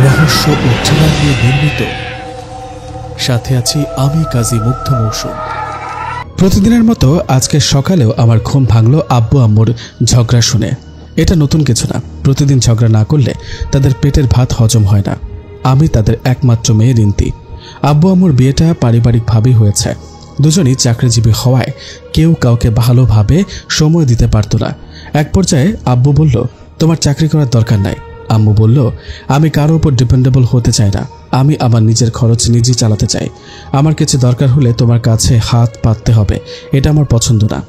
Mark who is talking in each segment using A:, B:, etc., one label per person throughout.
A: রহস্য ও থ্রিলার নিয়ে নির্মিত। সাথে আছি আমি কাজী মুগ্ধ মৌসুম। প্রতিদিনের মতো আজকে সকালেও আমার ঘুম ভাঙল আব্বু আম্মুর ঝগড়া শুনে। এটা নতুন কিছু না, প্রতিদিন ঝগড়া না করলে তাদের পেটের ভাত হজম হয় না। আমি তাদের একমাত্র মেয়ে রিন্তি। আব্বু আম্মুর বিয়েটা পারিবারিকভাবেই হয়েছে। দুজনই চাকরিজীবী হওয়ায় কেউ কাউকে ভালোভাবে সময় দিতে পারত না। এক পর্যায়ে আব্বু বলল, তোমার চাকরি করার দরকার নাই। আম্মু বলল, আমি কারোর উপর ডিপেন্ডেবল হতে চাই না, আমি আমার নিজের খরচ নিজেই চালাতে চাই। আমার কিছু দরকার হলে তোমার কাছে হাত পাততে হবে, এটা আমার পছন্দ না।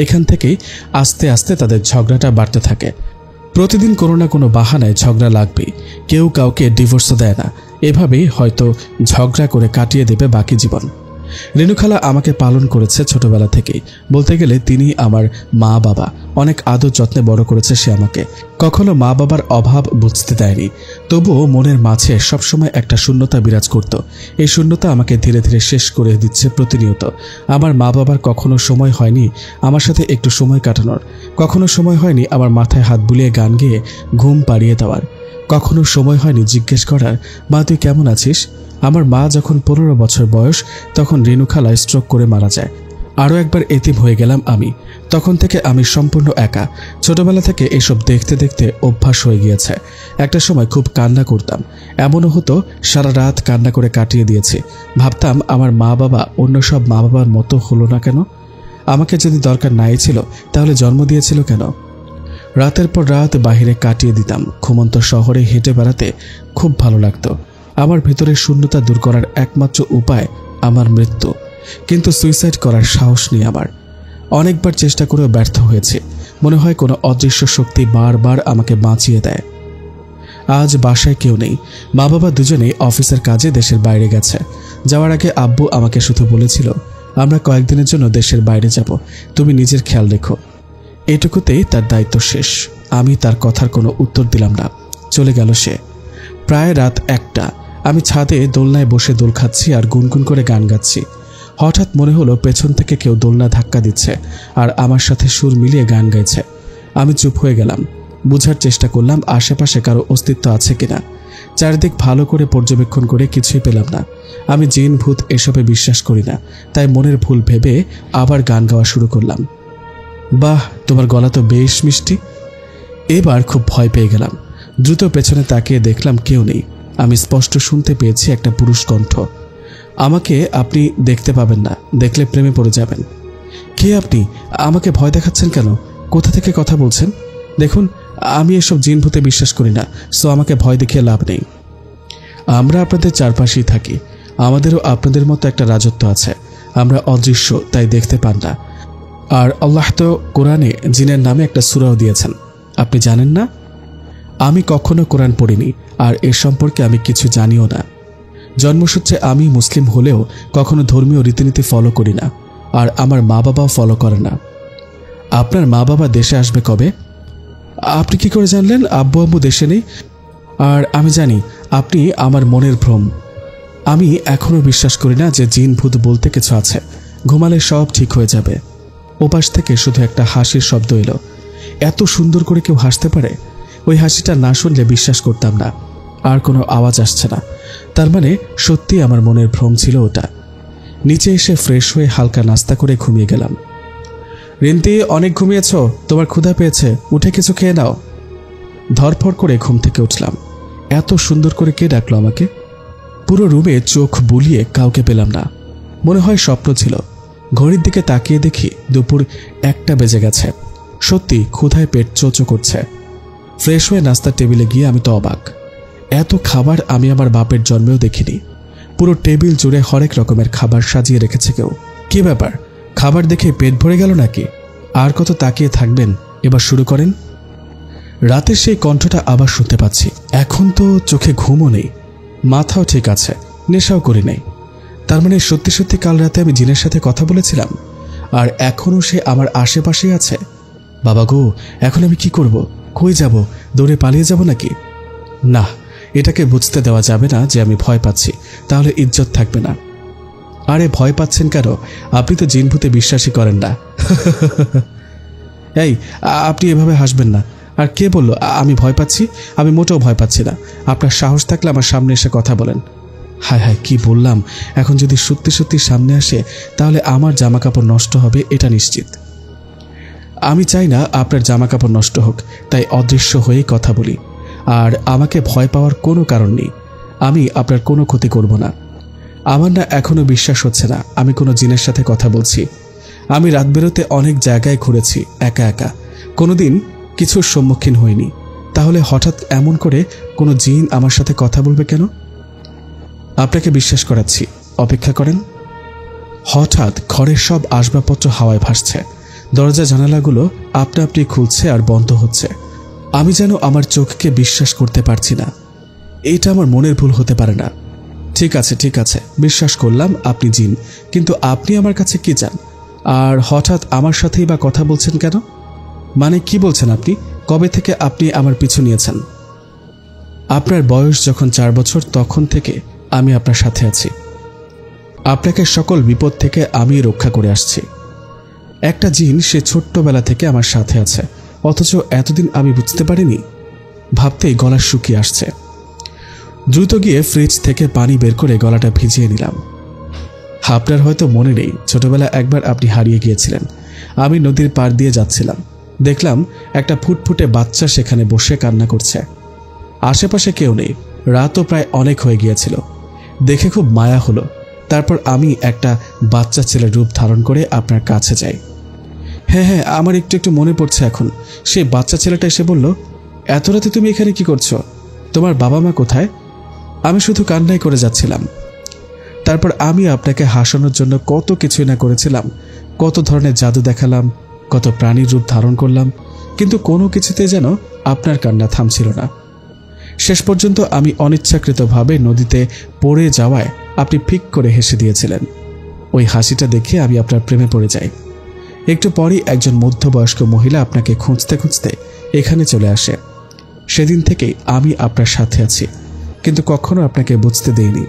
A: এখান থেকেই আস্তে আস্তে তাদের ঝগড়াটা বাড়তে থাকে। প্রতিদিন কোনো না কোনো বাহানায় ঝগড়া লাগবেই, কেউ কাউকে ডিভোর্সও দেয় না। এভাবেই হয়তো ঝগড়া করে কাটিয়ে দেবে বাকি জীবন। রেনু খালা আমাকে পালন করেছে ছোটবেলা থেকেই। বলতে গেলে তিনি আমার মা বাবা। অনেক আদর যত্নে বড় করেছে সে আমাকে। কখনো মা বাবার অভাব বুঝতে দেয়নি। তবুও মনের মাঝে সবসময় একটা শূন্যতা বিরাজ করত। এই শূন্যতা আমাকে ধীরে ধীরে শেষ করে দিচ্ছে প্রতিনিয়ত। আমার মা বাবার কখনো সময় হয়নি আমার সাথে একটু সময় কাটানোর। কখনো সময় হয়নি আমার মাথায় হাত বুলিয়ে গান গেয়ে ঘুম পাড়িয়ে দেওয়ার। কখনো সময় হয়নি জিজ্ঞেস করার, মা তুই কেমন আছিস? আমার মা যখন 15 বছর বয়স তখন রেনু খালা স্ট্রোক করে মারা যায়। আরও একবার এতিম হয়ে গেলাম আমি। তখন থেকে আমি সম্পূর্ণ একা। ছোটবেলা থেকে এসব দেখতে দেখতে অভ্যাস হয়ে গিয়েছে। একটা সময় খুব কান্না করতাম, এমনও হতো সারা রাত কান্না করে কাটিয়ে দিয়েছি। ভাবতাম আমার মা বাবা অন্য সব মা বাবার মতো হলো না কেন? আমাকে যদি দরকার নাই ছিল তাহলে জন্ম দিয়েছিল কেন? রাতের পর রাত বাহিরে কাটিয়ে দিতাম। ঘুমন্ত শহরে হেঁটে বেড়াতে খুব ভালো লাগতো। আমার ভেতরের শূন্যতা দূর করার একমাত্র উপায় আমার মৃত্যু। কিন্তু সুইসাইড করার সাহস নেই আমার। অনেকবার চেষ্টা করেও ব্যর্থ হয়েছে। মনে হয় কোনো অদৃশ্য শক্তি বারবার আমাকে বাঁচিয়ে দেয়। আজ বাসায় কেউ নেই। মা বাবা দুজনেই অফিসের কাজে দেশের বাইরে গেছে। যাওয়ার আগে আব্বু আমাকে শুধু বলেছিল, আমরা কয়েকদিনের জন্য দেশের বাইরে যাব, তুমি নিজের খেয়াল রেখো। এটুকুতেই তার দায়িত্ব শেষ। আমি তার কথার কোনো উত্তর দিলাম না। চলে গেল সে। প্রায় রাত 1টা। আমি ছাদে দোলনায় বসে দোল খাচ্ছি আর গুনগুন করে গান গাচ্ছি। হঠাৎ মনে হলো পেছন থেকে কেউ দোলনা ধাক্কা দিচ্ছে আর আমার সাথে সুর মিলিয়ে গান গাইছে। আমি চুপ হয়ে গেলাম। বুঝার চেষ্টা করলাম আশেপাশে কারো অস্তিত্ব আছে কিনা। চারিদিক ভালো করে পর্যবেক্ষণ করে কিছুই পেলাম না। আমি জিন ভূত এসবে বিশ্বাস করি না, তাই মনের ভুল ভেবে আবার গান গাওয়া শুরু করলাম। বাহ, তোমার গলা তো বেশ মিষ্টি। এবার খুব ভয় পেয়ে গেলাম। দ্রুত পেছনে তাকিয়ে দেখলাম কেউ নেই। আমি স্পষ্ট শুনতে পেয়েছি একটা পুরুষ কণ্ঠ। আমাকে আপনি দেখতে পাবেন না, দেখলে প্রেমে পড়ে যাবেন। কে আপনি? আমাকে ভয় দেখাচ্ছেন কেন? কোথা থেকে কথা বলছেন? দেখুন, আমি এসব জিন ভূতে বিশ্বাস করি না, সো আমাকে ভয় দেখিয়ে লাভ নেই। আমরা আপনাদের চারপাশেই থাকি। আমাদেরও আপনাদের মতো একটা রাজত্ব আছে। আমরা অদৃশ্য, তাই দেখতে পান না। আর আল্লাহ তো কোরআনে জিনের নামে একটা সূরাও দিয়েছেন, আপনি জানেন না? আমি কখনো কোরআন পড়িনি আর এর সম্পর্কে আমি কিছু জানিও না। জন্মসূত্রে আমি মুসলিম হলেও কখনো ধর্মীয় রীতিনীতি ফলো করি না, আর আমার মা বাবাও ফলো করে না। আপনার মা বাবা দেশে আসবে কবে? আপনি কি করে জানলেন আব্বু আম্মু দেশে নেই? আর আমি জানি আপনি আমার মনের ভ্রম। আমি এখনো বিশ্বাস করি না যে জিন ভূত বলতে কিছু আছে। ঘুমালে সব ঠিক হয়ে যাবে। ওপাশ থেকে শুধু একটা হাসির শব্দ এলো। এত সুন্দর করে কেউ হাসতে পারে? ওই হাসিটা না শুনলে বিশ্বাস করতাম না। আর কোনো আওয়াজ আসছে না, তার মানে সত্যি আমার মনের ভ্রম ছিল ওটা। নিচে এসে ফ্রেশ হয়ে হালকা নাস্তা করে ঘুমিয়ে গেলাম। রিন্তি, অনেক ঘুমিয়েছ, তোমার ক্ষুধা পেয়েছে, উঠে কিছু খেয়ে নাও। ধরফর করে ঘুম থেকে উঠলাম। এত সুন্দর করে কে ডাকলো আমাকে? পুরো রুমে চোখ বুলিয়ে কাউকে পেলাম না। মনে হয় স্বপ্ন ছিল। ঘড়ির দিকে তাকিয়ে দেখি দুপুর 1টা বেজে গেছে। সত্যি ক্ষুধায় পেট চোচো করছে। ফ্রেশ হয়ে নাস্তার টেবিলে গিয়ে আমি তো অবাক। এত খাবার আমি আমার বাপের জন্মেও দেখিনি। পুরো টেবিল জুড়ে হরেক রকমের খাবার সাজিয়ে রেখেছে কেউ। কি ব্যাপার, খাবার দেখে পেট ভরে গেল নাকি? আর কত তাকিয়ে থাকবেন, এবার শুরু করেন। রাতের সেই কণ্ঠটা আবার শুনতে পাচ্ছি। এখন তো চোখে ঘুমও নেই, মাথাও ঠিক আছে, নেশাও করি নাই। তার মানে সত্যি সত্যি কাল রাতে আমি জিনের সাথে কথা বলেছিলাম, আর এখনও সে আমার আশেপাশেই আছে। বাবা গো, এখন আমি কি করব? কই যাব? দৌড়ে পালিয়ে যাব নাকি? না, এটাকে বুঝতে দেওয়া যাবে না যে আমি ভয় পাচ্ছি, তাহলে ইজ্জত থাকবে না। আরে ভয় পাচ্ছেন কেন? আপনি তো জিন ভূতে বিশ্বাসই করেন না। এই, আপনি এভাবে হাসবেন না। আর কে বলল আমি ভয় পাচ্ছি? আমি মোটেও ভয় পাচ্ছি না। আপনার সাহস থাকলে আমার সামনে এসে কথা বলেন। হায় হায়, কি বললাম! এখন যদি সত্যি সত্যি সামনে আসে তাহলে আমার জামা কাপড় নষ্ট হবে, এটা নিশ্চিত। আমি চাই না আপনার জামা কাপড় নষ্ট হোক, তাই অদৃশ্য হয়েই কথা বলি। আর আমাকে ভয় পাওয়ার কোনো কারণ নেই। আমি আপনার কোনো ক্ষতি করব না। আমার না এখনো বিশ্বাস হচ্ছে না আমি কোনো জিনের সাথে কথা বলছি। আমি রাত বেরোতে অনেক জায়গায় ঘুরেছি একা একা, কোনোদিন কিছুর সম্মুখীন হইনি। তাহলে হঠাৎ এমন করে কোনো জিন আমার সাথে কথা বলবে কেন? আপনাকে বিশ্বাস করাচ্ছি, অপেক্ষা করেন। হঠাৎ ঘরের সব আসবাবপত্র হাওয়ায় ভাসছে। দরজা জানালাগুলো আপনা আপনি খুলছে আর বন্ধ হচ্ছে। আমি যেন আমার চোখকে বিশ্বাস করতে পারছি না। এইটা আমার মনের ভুল হতে পারে না। ঠিক আছে ঠিক আছে, বিশ্বাস করলাম আপনি জিন, কিন্তু আপনি আমার কাছে কি চান? আর হঠাৎ আমার সাথেই বা কথা বলছেন কেন? মানে কি বলছেন আপনি? কবে থেকে আপনি আমার পিছু নিয়েছেন? আপনার বয়স যখন 4 বছর তখন থেকে আমি আপনার সাথে আছি। আপনাকে সকল বিপদ থেকে আমি রক্ষা করে আসছি। একটা জিন সে ছোট্টবেলা থেকে আমার সাথে আছে, অথচ এতদিন আমি বুঝতে পারিনি। ভাবতেই গলা শুকিয়ে আসছে। দ্রুত গিয়ে ফ্রিজ থেকে পানি বের করে গলাটা ভিজিয়ে নিলাম। আপনার হয়তো মনে নেই, ছোটবেলা একবার আপনি হারিয়ে গিয়েছিলেন। আমি নদীর পাড় দিয়ে যাচ্ছিলাম, দেখলাম একটা ফুটফুটে বাচ্চা সেখানে বসে কান্না করছে। আশেপাশে কেউ নেই, রাতও প্রায় অনেক হয়ে গিয়েছিল। দেখে খুব মায়া হলো। তারপর আমি একটা বাচ্চা ছেলের রূপ ধারণ করে আপনার কাছে যাই। হ্যাঁ হ্যাঁ, আমার একটু একটু মনে পড়ছে এখন। সেই বাচ্চা ছেলেটা এসে বলল, এত রাতে তুমি এখানে কি করছো? তোমার বাবা মা কোথায়? আমি শুধু কান্নাই করে যাচ্ছিলাম। তারপর আমি আপনাকে হাসানোর জন্য কত কিছুই না করেছিলাম, কত ধরনের জাদু দেখালাম, কত প্রাণীর রূপ ধারণ করলাম, কিন্তু কোনো কিছুতে যেন আপনার কান্না থামছিল না। শেষ পর্যন্ত আমি অনিচ্ছাকৃতভাবে নদীতে পড়ে যাওয়ায় আপনি ফিক করে হেসে দিয়েছিলেন। ওই হাসিটা দেখে আমি আপনার প্রেমে পড়ে যাই। একটু পরই একজন মধ্যবয়স্ক মহিলা আপনাকে খুঁজতে খুঁজতে এখানে চলে আসে। সেদিন থেকেই আমি আপনার সাথে আছি, কিন্তু কখনো আপনাকে বুঝতে দেইনি।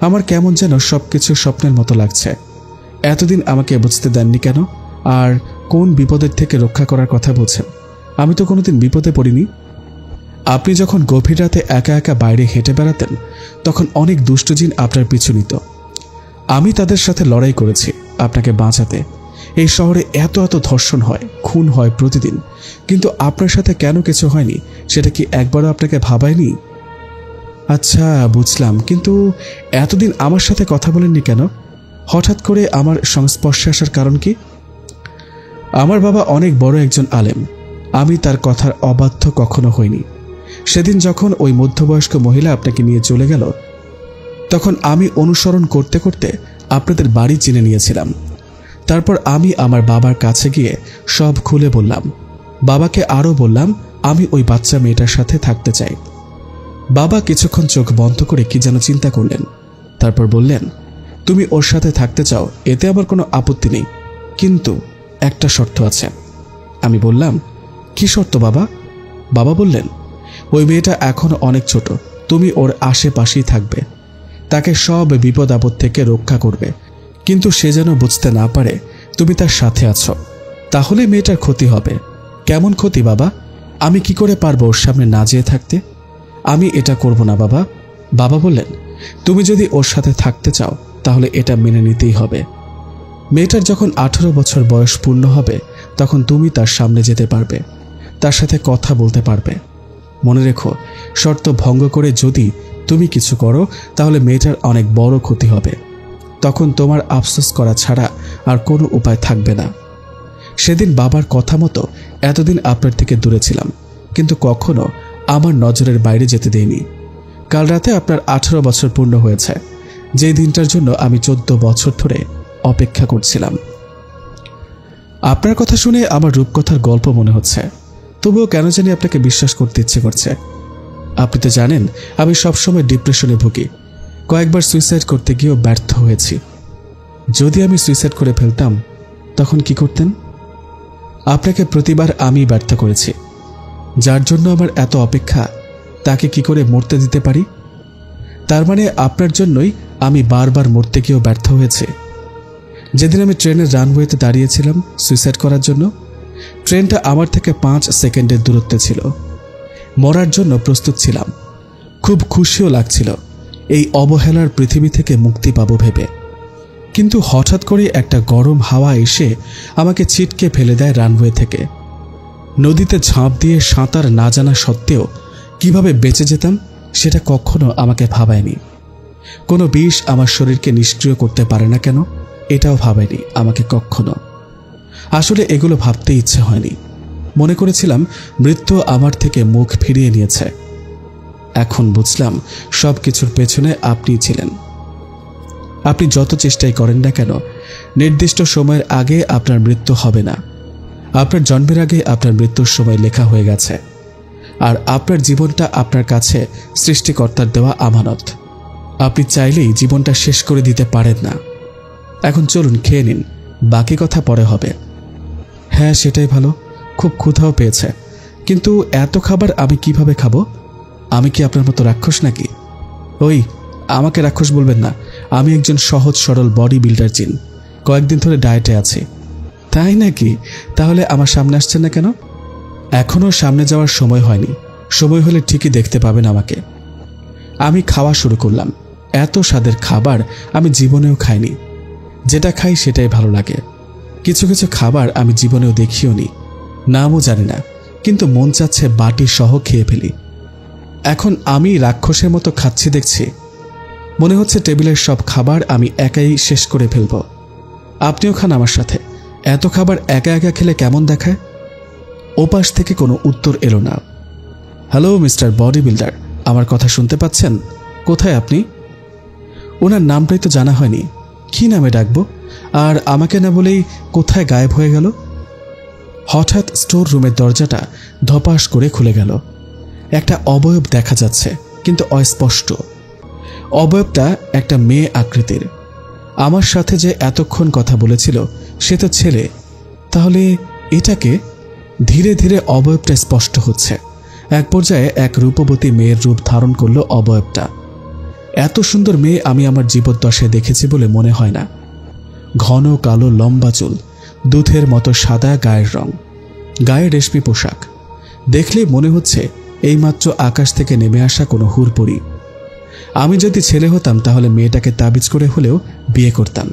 A: আমার কেমন যেন সবকিছু স্বপ্নের মতো লাগছে। এতদিন আমাকে বুঝতে দেননি কেন? আর কোন বিপদের থেকে রক্ষা করার কথা বলছেন? আমি তো কোনোদিন বিপদে পড়িনি। আপনি যখন গভীর রাতে একা একা বাইরে হেঁটে বেড়াতেন তখন অনেক দুষ্ট জিন আপনার পিছু নিত। আমি তাদের সাথে লড়াই করেছি আপনাকে বাঁচাতে। এই শহরে এত এত ধর্ষণ হয়, খুন হয় প্রতিদিন, কিন্তু আপনার সাথে কেন কিছু হয়নি সেটা কি একবারও আপনাকে ভাবায়নি? আচ্ছা বুঝলাম, কিন্তু এতদিন আমার সাথে কথা বলেননি কেন? হঠাৎ করে আমার সংস্পর্শে আসার কারণ কি? আমার বাবা অনেক বড় একজন আলেম, আমি তার কথার অবাধ্য কখনো হইনি। সেদিন যখন ওই মধ্যবয়স্ক মহিলা আপনাকে নিয়ে চলে গেল তখন আমি অনুসরণ করতে করতে আপনাদের বাড়ি চিনে নিয়েছিলাম। তারপর আমি আমার বাবার কাছে গিয়ে সব খুলে বললাম। বাবাকে আরও বললাম আমি ওই বাচ্চা মেয়েটার সাথে থাকতে চাই। বাবা কিছুক্ষণ চোখ বন্ধ করে কি যেন চিন্তা করলেন, তারপর বললেন, তুমি ওর সাথে থাকতে চাও, এতে আবার কোনো আপত্তি নেই, কিন্তু একটা শর্ত আছে। আমি বললাম, কি শর্ত বাবা? বাবা বললেন, ওই মেয়েটা এখনো অনেক ছোট, তুমি ওর আশেপাশেই থাকবে, তাকে সব বিপদ আপদ থেকে রক্ষা করবে, কিন্তু সে যেন বুঝতে না পারে তুমি তার সাথে আছো, তাহলে মেয়েটার ক্ষতি হবে। কেমন ক্ষতি বাবা? আমি কি করে পারবো ওর সামনে না যেয়ে থাকতে? আমি এটা করব না বাবা। বাবা বললেন, তুমি যদি ওর সাথে থাকতে চাও তাহলে এটা মেনে নিতেই হবে। মেয়েটার যখন 18 বছর বয়স পূর্ণ হবে তখন তুমি তার সামনে যেতে পারবে, তার সাথে কথা বলতে পারবে। মনে রেখো, শর্ত ভঙ্গ করে যদি তুমি কিছু করো তাহলে মেয়েটার অনেক বড় ক্ষতি হবে, তখন তোমার আফসোস করা ছাড়া আর কোনো উপায় থাকবে না। সেদিন বাবার কথা মতো এতদিন আপনার থেকে দূরে ছিলাম, কিন্তু কখনো আমার নজরের বাইরে যেতে দেইনি। কাল রাতে আপনার 18 বছর পূর্ণ হয়েছে, যে দিনটার জন্য আমি 14 বছর ধরে অপেক্ষা করছিলাম। আপনার কথা শুনে আমার রূপকথার গল্প মনে হচ্ছে, তবুও কেন জানি আপনাকে বিশ্বাস করতে ইচ্ছে করছে। আপনি তো জানেন আমি সবসময় ডিপ্রেশনে ভুগি, কয়েকবার সুইসাইড করতে গিয়েও ব্যর্থ হয়েছি। যদি আমি সুইসাইড করে ফেলতাম তখন কি করতেন? আপনাকে প্রতিবার আমি ব্যর্থ করেছি, যার জন্য আমার এত অপেক্ষা, তাকে কি করে মরতে দিতে পারি? তার মানে আপনার জন্যই আমি বারবার মরতে গিয়েও ব্যর্থ হয়েছে। যেদিন আমি ট্রেনের রানওয়েতে দাঁড়িয়েছিলাম সুইসাইড করার জন্য, ট্রেনটা আমার থেকে 5 সেকেন্ডের দূরত্বে ছিল। মরার জন্য প্রস্তুত ছিলাম, খুব খুশিও লাগছিল এই অবহেলার পৃথিবী থেকে মুক্তি পাবো ভেবে। কিন্তু হঠাৎ করে একটা গরম হাওয়া এসে আমাকে ছিটকে ফেলে দেয় রানওয়ে থেকে। নদীতে ঝাঁপ দিয়ে সাঁতার না জানা সত্ত্বেও কিভাবে বেঁচে যেতাম সেটা কখনো আমাকে ভাবায়নি। কোনো বিষ আমার শরীরকে নিষ্ক্রিয় করতে পারে না কেন এটাও ভাবায়নি আমাকে কখনো। আসলে এগুলো ভাবতে ইচ্ছে হয়নি। মনে করেছিলাম মৃত্যু আমার থেকে মুখ ফিরিয়ে নিয়েছে। এখন বুঝলাম সব কিছুর পেছনে আপনিই ছিলেন। আপনি যত চেষ্টাই করেন না কেন, নির্দিষ্ট সময়ের আগে আপনার মৃত্যু হবে না। আপনার জন্মের আগে আপনার মৃত্যুর সময় লেখা হয়ে গেছে। আর আপনার জীবনটা আপনার কাছে সৃষ্টিকর্তার দেওয়া আমানত। আপনি চাইলেই জীবনটা শেষ করে দিতে পারেন না। এখন চলুন খেয়ে নিন, বাকি কথা পরে হবে। হ্যাঁ, সেটাই ভালো। খুব ক্ষুধাও পেয়েছে, কিন্তু এত খাবার আমি কিভাবে খাবো? আমি কি আপনার মতো রাক্ষস নাকি? ওই, আমাকে রাক্ষস বলবেন না। আমি একজন সহজ সরল বডি বিল্ডার জিন, কয়েকদিন ধরে ডায়েটে আছি। তাই নাকি? তাহলে আমার সামনে আসছেন না কেন? এখনও সামনে যাওয়ার সময় হয়নি। সময় হলে ঠিকই দেখতে পাবেন আমাকে। আমি খাওয়া শুরু করলাম। এত স্বাদের খাবার আমি জীবনেও খাইনি। যেটা খাই সেটাই ভালো লাগে। কিছু কিছু খাবার আমি জীবনেও দেখিও নি, নামও জানি না, কিন্তু মন চাচ্ছে বাটি সহ খেয়ে ফেলি। এখন আমি রাক্ষসের মতো খাচ্ছি দেখছি। মনে হচ্ছে টেবিলের সব খাবার আমি একাই শেষ করে ফেলব। আপনিও খান আমার সাথে। এত খাবার একা একা খেলে কেমন দেখায়? ওপাশ থেকে কোনো উত্তর এলো না। হ্যালো মিস্টার বডি বিল্ডার, আমার কথা শুনতে পাচ্ছেন? কোথায় আপনি? ওনার নামটাই তো জানা হয়নি। কি নামে ডাকবো? আর আমাকে না বলেই কোথায় গায়েব হয়ে গেল? হঠাৎ স্টোর রুমের দরজাটা ধপাস করে খুলে গেল। একটা অবয়ব দেখা যাচ্ছে, কিন্তু অস্পষ্ট। অবয়বটা একটা মেয়ে আকৃতির। আমার সাথে যে এতক্ষণ কথা বলেছিল সে তো ছেলে। তাহলে এটাকে? ধীরে ধীরে অবয়বটা স্পষ্ট হচ্ছে। এক পর্যায়ে এক রূপবতী মেয়ের রূপ ধারণ করল অবয়বটা। এত সুন্দর মেয়ে আমি আমার জীবদ্দশায় দেখেছি বলে মনে হয় না। ঘন কালো লম্বা চুল, দুধের মতো সাদা গায়ের রং, গায়ে রেশমি পোশাক। দেখলেই মনে হচ্ছে এইমাত্র আকাশ থেকে নেমে আসা কোনো হুরপরি। আমি যদি ছেলে হতাম তাহলে মেয়েটাকে তাবিজ করে হলেও বিয়ে করতাম।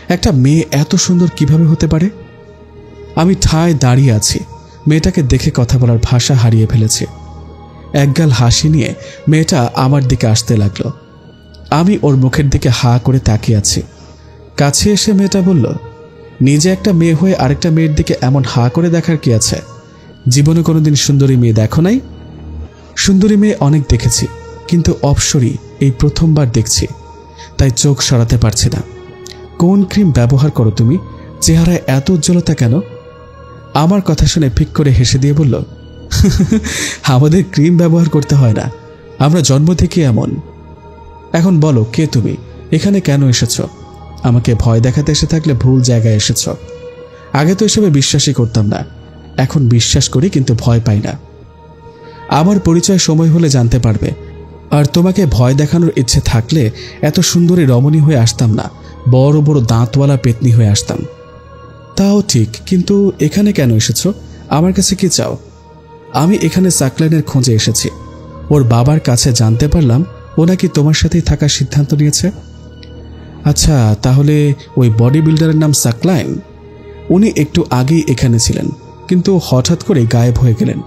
A: একটা মেয়ে এত সুন্দর কিভাবে হতে পারে? আমি ঠায় দাঁড়িয়ে আছি। মেয়েটাকে দেখে কথা বলার ভাষা হারিয়ে ফেলেছে। একগাল হাসি নিয়ে মেয়েটা আমার দিকে আসতে লাগলো। আমি ওর মুখের দিকে হা করে তাকিয়ে আছি। কাছে এসে মেয়েটা বলল, নিজে একটা মেয়ে হয়ে আরেকটা মেয়ের দিকে এমন হা করে দেখার কি আছে? জীবনে কোনোদিন সুন্দরী মেয়ে দেখো নাই? সুন্দরী মেয়ে অনেক দেখেছি, কিন্তু অপসরী এই প্রথমবার দেখছি, তাই চোখ সরাতে পারছি না। কোন ক্রিম ব্যবহার করো তুমি? চেহারায় এত উজ্জ্বলতা কেন? আমার কথা শুনে ফিক করে হেসে দিয়ে বলল, আমাদের ক্রিম ব্যবহার করতে হয় না, আমরা জন্ম থেকে এমন। এখন বলো, কে তুমি? এখানে কেন এসেছো? আমাকে ভয় দেখাতে এসে থাকলে ভুল জায়গায় এসেছ। আগে তো এসবে বিশ্বাসই করতাম না, এখন বিশ্বাস করি, কিন্তু ভয় পাই না। আমার পরিচয় সময় হলে জানতে পারবে। আর তোমাকে ভয় দেখানোর ইচ্ছে থাকলে এত সুন্দরী রমণী হয়ে আসতাম না, বড় বড় দাঁতওয়ালা পেতনি হয়ে আসতাম। তাও ঠিক, কিন্তু এখানে কেন এসেছো? আমার কাছে কি চাও? আমি এখানে সাকলাইনের খোঁজে এসেছি। ওর বাবার কাছে জানতে পারলাম ও নাকি তোমার সাথেই থাকার সিদ্ধান্ত নিয়েছে। আচ্ছা, তাহলে ওই বডি বিল্ডারের নাম সাকলাইন। উনি একটু আগেই এখানে ছিলেন, কিন্তু হঠাৎ করে গায়েব হয়ে গেলেন।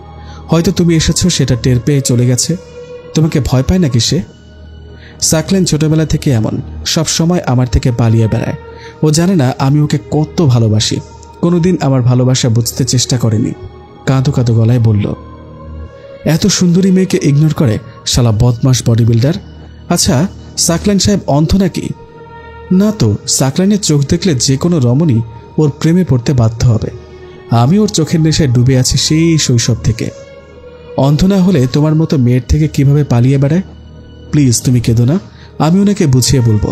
A: হয়তো তুমি এসেছো সেটা টের পেয়ে চলে গেছে। তোমাকে ভয় পায় নাকি সে? সাকলাইন ছোটবেলা থেকে এমন, সব সময় আমার থেকে পালিয়ে বেড়ায়। ও জানে না আমি ওকে কত ভালোবাসি। কোনোদিন আমার ভালোবাসা বুঝতে চেষ্টা করেনি। কাঁদো কাঁদো গলায় বলল। এত সুন্দরী মেয়েকে ইগনোর করে শালা বদমাস বডি বিল্ডার। আচ্ছা, সাকলাইন সাহেব অন্ধ নাকি? না তো, সাকলাইনের চোখ দেখলে যে কোনো রমণী ওর প্রেমে পড়তে বাধ্য হবে। আমি ওর চোখের নেশায় ডুবে আছি সেই শৈশব থেকে। অন্ধ না হলে তোমার মতো মেয়ের থেকে কিভাবে পালিয়ে বেড়ায়? প্লিজ তুমি কেঁদো না, আমি ওনাকে বুঝিয়ে বলবো।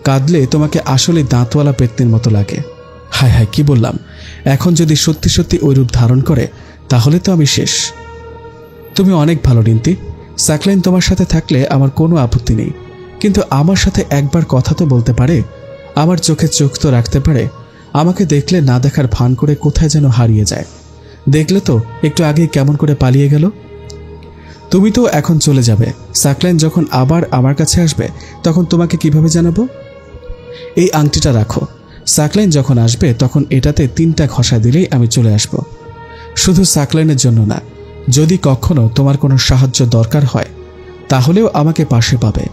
A: কাঁদলে তোমাকে আসলে দাঁতওয়ালা পেতনির মতো লাগে। হায় হায়, কি বললাম! এখন যদি সত্যি সত্যি ওই রূপ ধারণ করে তাহলে তো আমি শেষ। তুমি অনেক ভালো রিন্তি। সাকলাইন তোমার সাথে থাকলে আমার কোনো আপত্তি নেই, কিন্তু আমার সাথে একবার কথা তো বলতে পারে, আমার চোখে চোখ তো রাখতে পারে। আমাকে দেখলে না দেখার ভান করে কোথায় যেন হারিয়ে যায়। দেখলে তো একটু আগে কেমন করে পালিয়ে গেল। তুমি তো এখন চলে যাবে, সাকলাইন যখন আবার আমার কাছে আসবে তখন তোমাকে কিভাবে জানাবো? এই আংটিটা রাখো, সাকলাইন যখন আসবে তখন এটাতে 3টা ঘষা দিলেই আমি চলে আসব। শুধু সাকলাইনের জন্য না, যদি কখনো তোমার কোনো সাহায্য দরকার হয় তাহলেও আমাকে পাশে পাবে।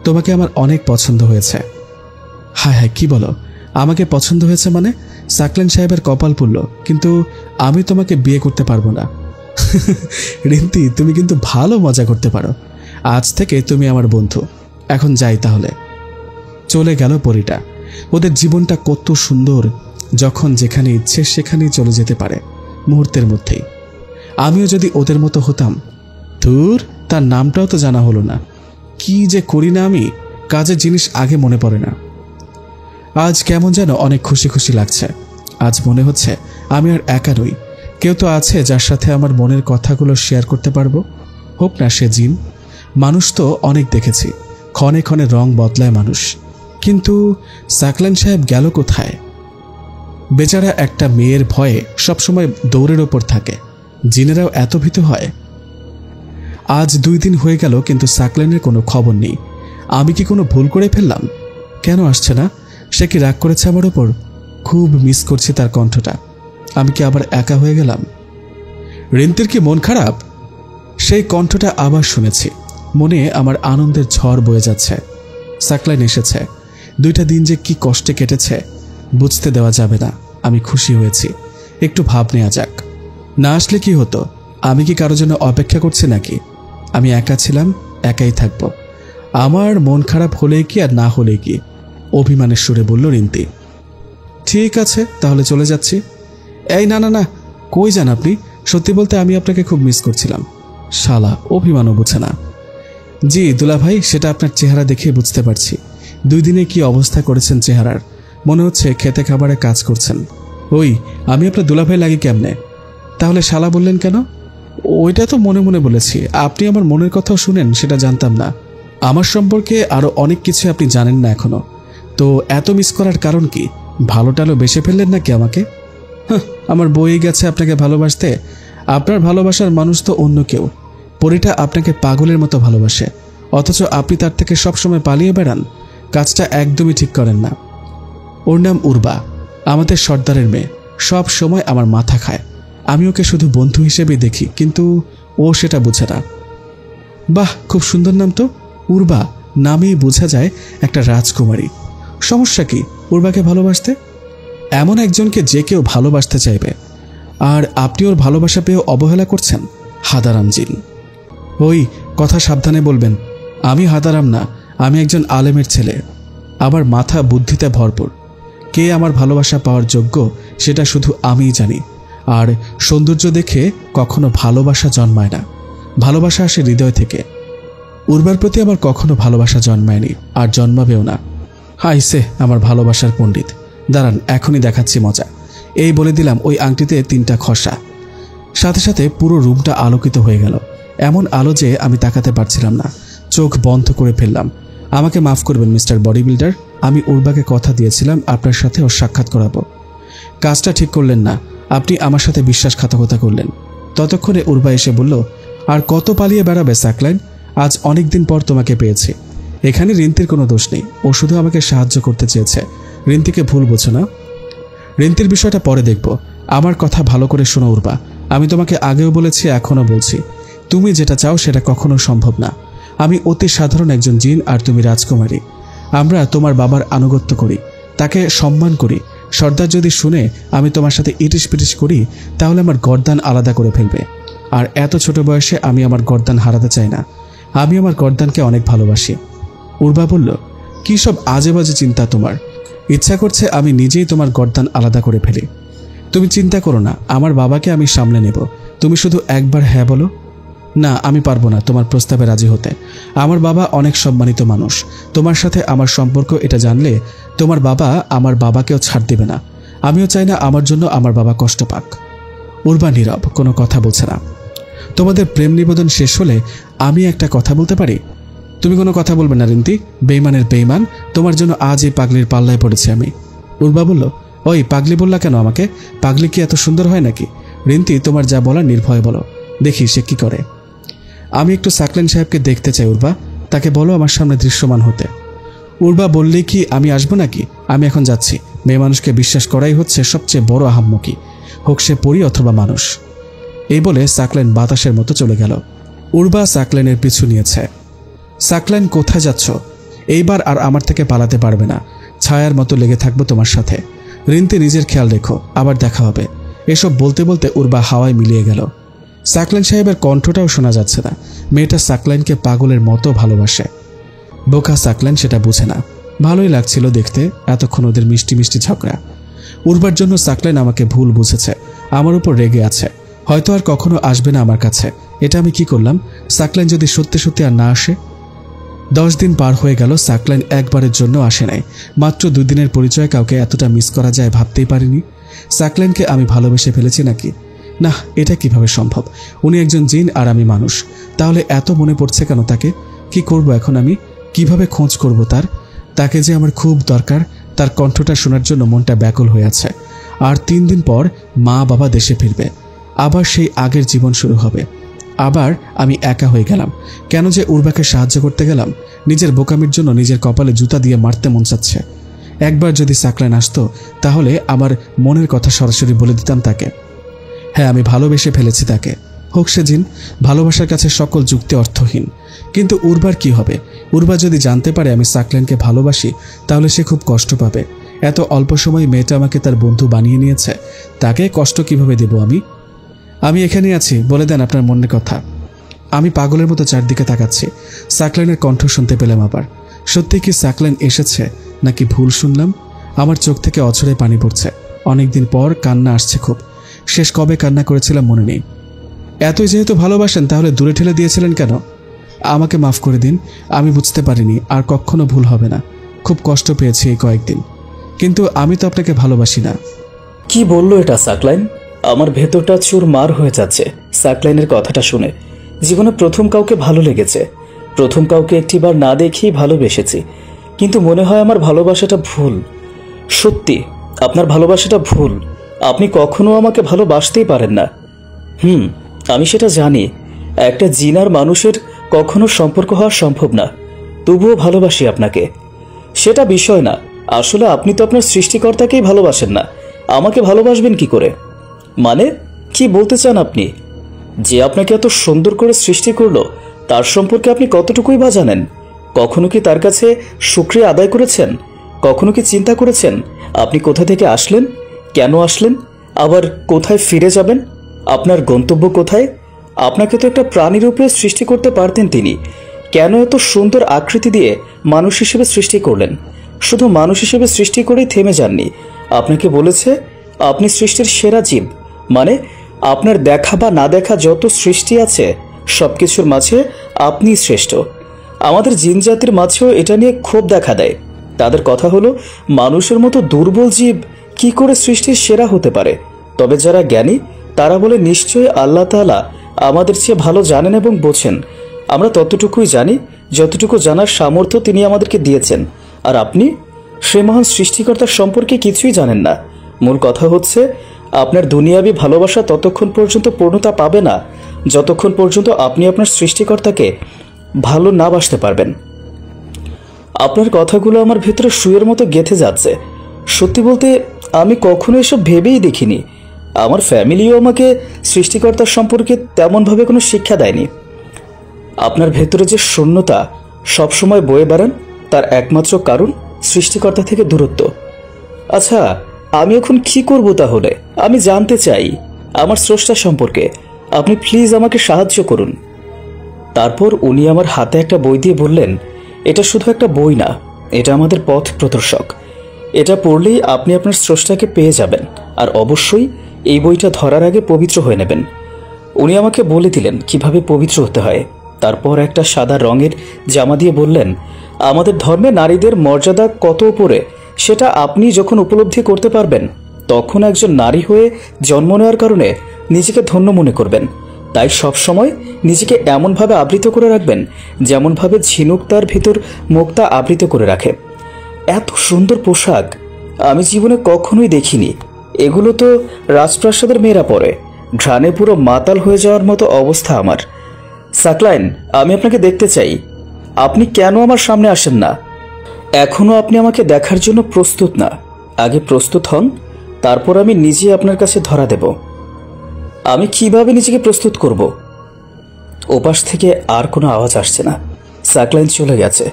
A: তোমাকে আমার অনেক পছন্দ হয়েছে। হায় হায়, কি বলো? আমাকে পছন্দ হয়েছে মানে? সাকলাইন সাহেবের কপাল পুড়ল, কিন্তু আমি তোমাকে বিয়ে করতে পারবো না। রিন্তি, তুমি কিন্তু ভালো মজা করতে পারো। আজ থেকে তুমি আমার বন্ধু। এখন যাই তাহলে। চলে গেল পরীটা। ওদের জীবনটা কত সুন্দর, যখন যেখানে ইচ্ছে সেখানেই চলে যেতে পারে মুহূর্তের মধ্যেই। আমিও যদি ওদের মতো হতাম। ধুর, তার নামটাও তো জানা হলো না। কি যে করি না আমি, কাজের জিনিস আগে মনে পড়ে না। আজ কেমন যেন অনেক খুশি খুশি লাগছে। আজ মনে হচ্ছে আমি আর একা নই, কেউ তো আছে যার সাথে আমার মনের কথাগুলো শেয়ার করতে পারবো। হোক না সে জিন। মানুষ তো অনেক দেখেছি, ক্ষণে ক্ষণে রং বদলায় মানুষ, কিন্তু সাকলাইন সাহেব গেল কোথায়? বেচারা একটা মেয়ের ভয়ে সবসময় দৌড়ের ওপর থাকে। জিনেরাও এত ভীতু হয়? আজ 2 দিন হয়ে গেল, কিন্তু সাকলাইনের কোনো খবর নেই। আমি কি কোনো ভুল করে ফেললাম? কেন আসছে না? সে কি রাগ করেছে আমার ওপর? খুব মিস করছি তার কণ্ঠটা। আমি কি আবার একা হয়ে গেলাম? রিন্তির কি মন খারাপ? সেই কণ্ঠটা আবার শুনেছি। মনে আমার আনন্দের ঝড় বয়ে যাচ্ছে। সাকলাইন এসেছে। 2টা দিন যে কি কষ্টে কেটেছে বুঝতে দেওয়া যাবে না। আমি খুশি হয়েছি। একটু ভাব নেওয়া যাক। না আসলে কি হতো? আমি কি কারোর জন্য অপেক্ষা করছি নাকি? আমি একা ছিলাম, একাই থাকবো। আমার মন খারাপ হলে কি আর না হলে কি? অভিমানের সুরে বলল রিন্তি। ঠিক আছে, তাহলে চলে যাচ্ছি। এই না না না, কই যান আপনি? সত্যি বলতে আমি আপনাকে খুব মিস করছিলাম। শালা, অভিমানও বুঝে না। জি দুলাভাই, সেটা আপনার চেহারা দেখে বুঝতে পারছি। 2 দিনে কি অবস্থা করেছেন চেহারার। মনে হচ্ছে খেতে খাবারে কাজ করছেন। ওই, আমি আপনার দুলাভাই লাগি কেমনে? তাহলে শালা বললেন কেন? ওইটা তো মনে মনে বলেছি। আপনি আমার মনের কথাও শুনেন সেটা জানতাম না। আমার সম্পর্কে আরো অনেক কিছু আপনি জানেন না এখনো। তো এত মিস করার কারণ কি? ভালোটালো বেসে ফেললেন নাকি আমাকে? আমার বই গেছে আপনাকে ভালোবাসতে। আপনার ভালোবাসার মানুষ তো অন্য কেউ। পরীটা আপনাকে পাগলের মতো ভালোবাসে, অথচ আপনি তার থেকে সবসময় পালিয়ে বেড়ান। কাজটা একদমই ঠিক করেন না। ওর নাম উর্বা, আমাদের সর্দারের মেয়ে। সব সময় আমার মাথা খায়। আমি ওকে শুধু বন্ধু হিসেবে দেখি, কিন্তু ও সেটা বুঝে না। বাহ, খুব সুন্দর নাম তো। উর্বা নামেই বোঝা যায় একটা রাজকুমারী। সমস্যা কি উর্বাকে ভালোবাসতে? এমন একজনকে যে কেউ ভালোবাসতে চাইবে, আর আপনি ওর ভালোবাসা পেয়েও অবহেলা করছেন। হাদারাম জিন। ওই, কথা সাবধানে বলবেন। আমি হাদারাম না, আমি একজন আলেমের ছেলে। আমার মাথা বুদ্ধিতে ভরপুর। কে আমার ভালোবাসা পাওয়ার যোগ্য সেটা শুধু আমিই জানি। আর সৌন্দর্য দেখে কখনো ভালোবাসা জন্মায় না, ভালোবাসা আসে হৃদয় থেকে। উর্বার প্রতি আমার কখনো ভালোবাসা জন্মায়নি, আর জন্মাবেও না। হাইসে আমার ভালোবাসার পণ্ডিত। দাঁড়ান, এখনই দেখাচ্ছি মজা। এই বলে দিলাম ওই আংটিতে 3টা ঘষা। সাথে সাথে পুরো রুমটা আলোকিত হয়ে গেল। এমন আলো যে আমি তাকাতে পারছিলাম না, চোখ বন্ধ করে ফেললাম। আমাকে মাফ করবেন মিস্টার বডি বিল্ডার। আমি উর্বাকে কথা দিয়েছিলাম আপনার সাথে ওর সাক্ষাৎ করাবো। কাজটা ঠিক করলেন না, আপনি আমার সাথে বিশ্বাসঘাতকতা করলেন। ততক্ষণে উর্বা এসে বলল, আর কত পালিয়ে বেড়াবে সাকলাইন? আজ অনেক দিন পর তোমাকে পেয়েছি। এখানে রিন্তির কোনো দোষ নেই, ও শুধু আমাকে সাহায্য করতে চেয়েছে। রিন্তিকে ভুল বোঝো না। রিন্তির বিষয়টা পরে দেখব। আমার কথা ভালো করে শোনো উর্বা। আমি তোমাকে আগেও বলেছি, এখনও বলছি, তুমি যেটা চাও সেটা কখনো সম্ভব না। আমি অতি সাধারণ একজন জিন, আর তুমি রাজকুমারী। আমরা তোমার বাবার আনুগত্য করি, তাকে সম্মান করি। সর্দার যদি শুনে আমি তোমার সাথে ইটিস পিটিস করি, তাহলে আমার গর্দান আলাদা করে ফেলবে। আর এত ছোট বয়সে আমি আমার গর্দান হারাতে চাই না। আমি আমার গর্দানকে অনেক ভালোবাসি। উর্বা বলল, কি সব আজে বাজে চিন্তা তোমার? ইচ্ছা করছে আমি নিজেই তোমার গর্দান আলাদা করে ফেলি। তুমি চিন্তা করো না, আমার বাবাকে আমি সামলে নেব। তুমি শুধু একবার হ্যাঁ বলো। না, আমি পারবো না তোমার প্রস্তাবে রাজি হতে। আমার বাবা অনেক সম্মানিত মানুষ। তোমার সাথে আমার সম্পর্ক এটা জানলে তোমার বাবা আমার বাবাকেও ছাড় দেবে না। আমিও চাই না আমার জন্য আমার বাবা কষ্ট পাক। উর্বা নীরব, কোনো কথা বলছে না। তোমাদের প্রেম নিবেদন শেষ হলে আমি একটা কথা বলতে পারি? তুমি কোনো কথা বলবে না রিন্তি। বেইমানের বেইমান, তোমার জন্য আজ এই পাগলির পাল্লায় পড়েছি আমি। উর্বা বলল, ওই পাগলি বললা কেন আমাকে? পাগলি কি এত সুন্দর হয় নাকি? রিন্তি, তোমার যা বলার নির্ভয়ে বলো, দেখি সে কি করে। আমি একটু সাকলেন সাহেবকে দেখতে চাই উর্বা, তাকে বলো আমার সামনে দৃশ্যমান হতে। উর্বা বললেই কি আমি আসবো নাকি? আমি এখন যাচ্ছি। মেয়ে মানুষকে বিশ্বাস করাই হচ্ছে সবচেয়ে বড় আহাম্মকি, হোক সে পরী অথবা মানুষ। এই বলে সাকলেন বাতাসের মতো চলে গেল। উর্বা সাকলেনের পিছু নিয়েছে। সাকলেন, কোথায় যাচ্ছ? এইবার আর আমার থেকে পালাতে পারবে না। ছায়ার মতো লেগে থাকবো তোমার সাথে। রিন্তি, নিজের খেয়াল রেখো, আবার দেখা হবে। এসব বলতে বলতে উর্বা হাওয়ায় মিলিয়ে গেল। সাকলেন সাহেবের কণ্ঠটাও শোনা যাচ্ছে না। মেয়েটা সাকলেনকে পাগলের মতো ভালোবাসে। বোকা সাকলেন সেটা বুঝে না। ভালোই লাগছিল দেখতে এতক্ষণ ওদের মিষ্টি মিষ্টি ঝগড়া। উর্বার জন্য সাকলেন আমাকে ভুল বুঝেছে, আমার উপর রেগে আছে। হয়তো আর কখনো আসবে না আমার কাছে। এটা আমি কি করলাম? সাকলেন যদি সত্যি সত্যি আর না আসে? 10 দিন পার হয়ে গেল, সাকলেন একবারের জন্য আসে নাই। মাত্র 2 দিনের পরিচয় কাউকে এতটা মিস করা যায় ভাবতেই পারিনি। সাকলেনকে আমি ভালোবেসে ফেলেছি নাকি? না, এটা কিভাবে সম্ভব? উনি একজন জিন আর আমি মানুষ। তাহলে এত মনে পড়ছে কেন তাকে? কি করব এখন আমি? কিভাবে খোঁজ করব তাকে যে আমার খুব দরকার। তার কণ্ঠটা শোনার জন্য মনটা ব্যাকুল হয়ে আছে। আর 3 দিন পর মা বাবা দেশে ফিরবে। আবার সেই আগের জীবন শুরু হবে। আবার আমি একা হয়ে গেলাম। কেন যে উর্বাকে সাহায্য করতে গেলাম? নিজের বোকামির জন্য নিজের কপালে জুতা দিয়ে মারতে মন চাচ্ছে। একবার যদি সাকলেন আসতো তাহলে আমার মনের কথা সরাসরি বলে দিতাম তাকে। হ্যাঁ, আমি ভালোবেসে ফেলেছি তাকে, হোক সে জিন। ভালোবাসার কাছে সকল যুক্তি অর্থহীন। কিন্তু উর্বার কি হবে? উর্বা যদি জানতে পারে আমি সাকলেনকে ভালোবাসি তাহলে সে খুব কষ্ট পাবে। এত অল্প সময় মেয়েটা আমাকে তার বন্ধু বানিয়ে নিয়েছে, তাকে কষ্ট কিভাবে দেব আমি এখানেই আছি, বলে দেন আপনার মনের কথা। আমি পাগলের মতো চারদিকে তাকাচ্ছি। সাকলেনের কণ্ঠ শুনতে পেলাম আবার। সত্যি কি সাকলেন এসেছে নাকি ভুল শুনলাম? আমার চোখ থেকে অঝরে পানি পড়ছে। অনেকদিন পর কান্না আসছে খুব। শেষ কবে কান্না করেছিলাম মনে নেই। এতই যেহেতু ভালোবাসেন তাহলে দূরে ঠেলে দিয়েছিলেন কেন? আমাকে মাফ করে দিন, আমি বুঝতে পারিনি। আর কখনো ভুল হবে না। খুব কষ্ট পেয়েছি এই কয়েকদিন, কিন্তু আমি তো আপনাকে ভালোবাসি না।
B: কি বললো এটা সাকলাইন? আমার ভেতরটা চুরমার হয়ে যাচ্ছে সাকলাইনের কথাটা শুনে। জীবনে প্রথম কাউকে ভালো লেগেছে, প্রথম কাউকে একটিবার না দেখেই ভালোবেসেছি। কিন্তু মনে হয় আমার ভালোবাসাটা ভুল। সত্যি আপনার ভালোবাসাটা ভুল। আপনি কখনো আমাকে ভালোবাসতেই পারেন না। আমি সেটা জানি। একটা জিনার মানুষের কখনো সম্পর্ক হওয়া সম্ভব না, তবুও ভালোবাসি আপনাকে। সেটা বিষয় না। আসলে আপনি তো আপনার সৃষ্টিকর্তাকেই ভালোবাসেন না, আমাকে ভালোবাসবেন কি করে? মানে কি বলতে চান আপনি? যে আপনাকে এত সুন্দর করে সৃষ্টি করলো তার সম্পর্কে আপনি কতটুকুই বা জানেন? কখনো কি তার কাছে শুকরিয়া আদায় করেছেন? কখনো কি চিন্তা করেছেন আপনি কোথা থেকে আসলেন, কেন আসলেন, আবার কোথায় ফিরে যাবেন? আপনার গন্তব্য কোথায়? আপনাকে তো একটা প্রাণীর উপরে সৃষ্টি করতে পারতেন তিনি। কেন এত সুন্দর আকৃতি দিয়ে মানুষ হিসেবে সৃষ্টি করলেন? শুধু মানুষ হিসেবে সৃষ্টি করেই থেমে যাননি। আপনাকে বলেছে আপনি সৃষ্টির সেরা জীব। মানে আপনার দেখা বা না দেখা যত সৃষ্টি আছে সবকিছুর মাঝে আপনি শ্রেষ্ঠ। আমাদের জিন জাতির মাঝেও এটা নিয়ে ক্ষোভ দেখা দেয়। তাদের কথা হলো মানুষের মতো দুর্বল জীব কি করে সৃষ্টির সেরা হতে পারে? তবে যারা জ্ঞানী তারা বলে নিশ্চয়ই আল্লাহ তাআলা আমাদের চেয়ে ভালো জানেন এবং বোঝেন। আমরা ততটুকুই জানি যতটুকু জানার সামর্থ্য তিনি আমাদেরকে দিয়েছেন। আর আপনি সে মহান সৃষ্টিকর্তার সম্পর্কে কিছুই জানেন না। মূল কথা হচ্ছে আপনার দুনিয়াবি ভালোবাসা ততক্ষণ পর্যন্ত পূর্ণতা পাবে না যতক্ষণ পর্যন্ত আপনি আপনার সৃষ্টিকর্তাকে ভালো না বাসতে পারবেন। আপনার কথাগুলো আমার ভেতরে সুয়ের মতো গেঁথে যাচ্ছে। সত্যি বলতে আমি কখনো এসব ভেবেই দেখিনি। আমার ফ্যামিলিও আমাকে সৃষ্টিকর্তার সম্পর্কে তেমনভাবে কোনো শিক্ষা দেয়নি। আপনার ভেতরে যে শূন্যতা সবসময় বয়ে বেড়ান তার একমাত্র কারণ সৃষ্টিকর্তা থেকে দূরত্ব। আচ্ছা, আমি এখন কি করব তাহলে? আমি জানতে চাই আমার স্রষ্টা সম্পর্কে। আপনি প্লিজ আমাকে সাহায্য করুন। তারপর উনি আমার হাতে একটা বই দিয়ে বললেন, এটা শুধু একটা বই না, এটা আমাদের পথ প্রদর্শক। এটা পড়লেই আপনি আপনার স্রষ্টাকে পেয়ে যাবেন। আর অবশ্যই এই বইটা ধরার আগে পবিত্র হয়ে নেবেন। উনি আমাকে বলে দিলেন কিভাবে পবিত্র হতে হয়। তারপর একটা সাদা রঙের জামা দিয়ে বললেন, আমাদের ধর্মে নারীদের মর্যাদা কত উপরে সেটা আপনি যখন উপলব্ধি করতে পারবেন তখন একজন নারী হয়ে জন্ম নেওয়ার কারণে নিজেকে ধন্য মনে করবেন। তাই সবসময় নিজেকে এমনভাবে আবৃত করে রাখবেন যেমনভাবে ঝিনুক তার ভিতর মুক্তা আবৃত করে রাখে। এত সুন্দর পোশাক আমি জীবনে কখনোই দেখিনি। এগুলো তো রাজপ্রাসাদের মেয়েরা পরে। ঘ্রাণে পুরো মাতাল হয়ে যাওয়ার মতো অবস্থা আমার। সাকলাইন, আমি আপনাকে দেখতে চাই। আপনি কেন আমার সামনে আসেন না? এখনো আপনি আমাকে দেখার জন্য প্রস্তুত না। আগে প্রস্তুত হন, তারপর আমি নিজে আপনার কাছে ধরা দেব। আমি কিভাবে নিজেকে প্রস্তুত করব? ওপাশ থেকে আর কোনো আওয়াজ আসছে না। সাকলাইন চলে গেছে।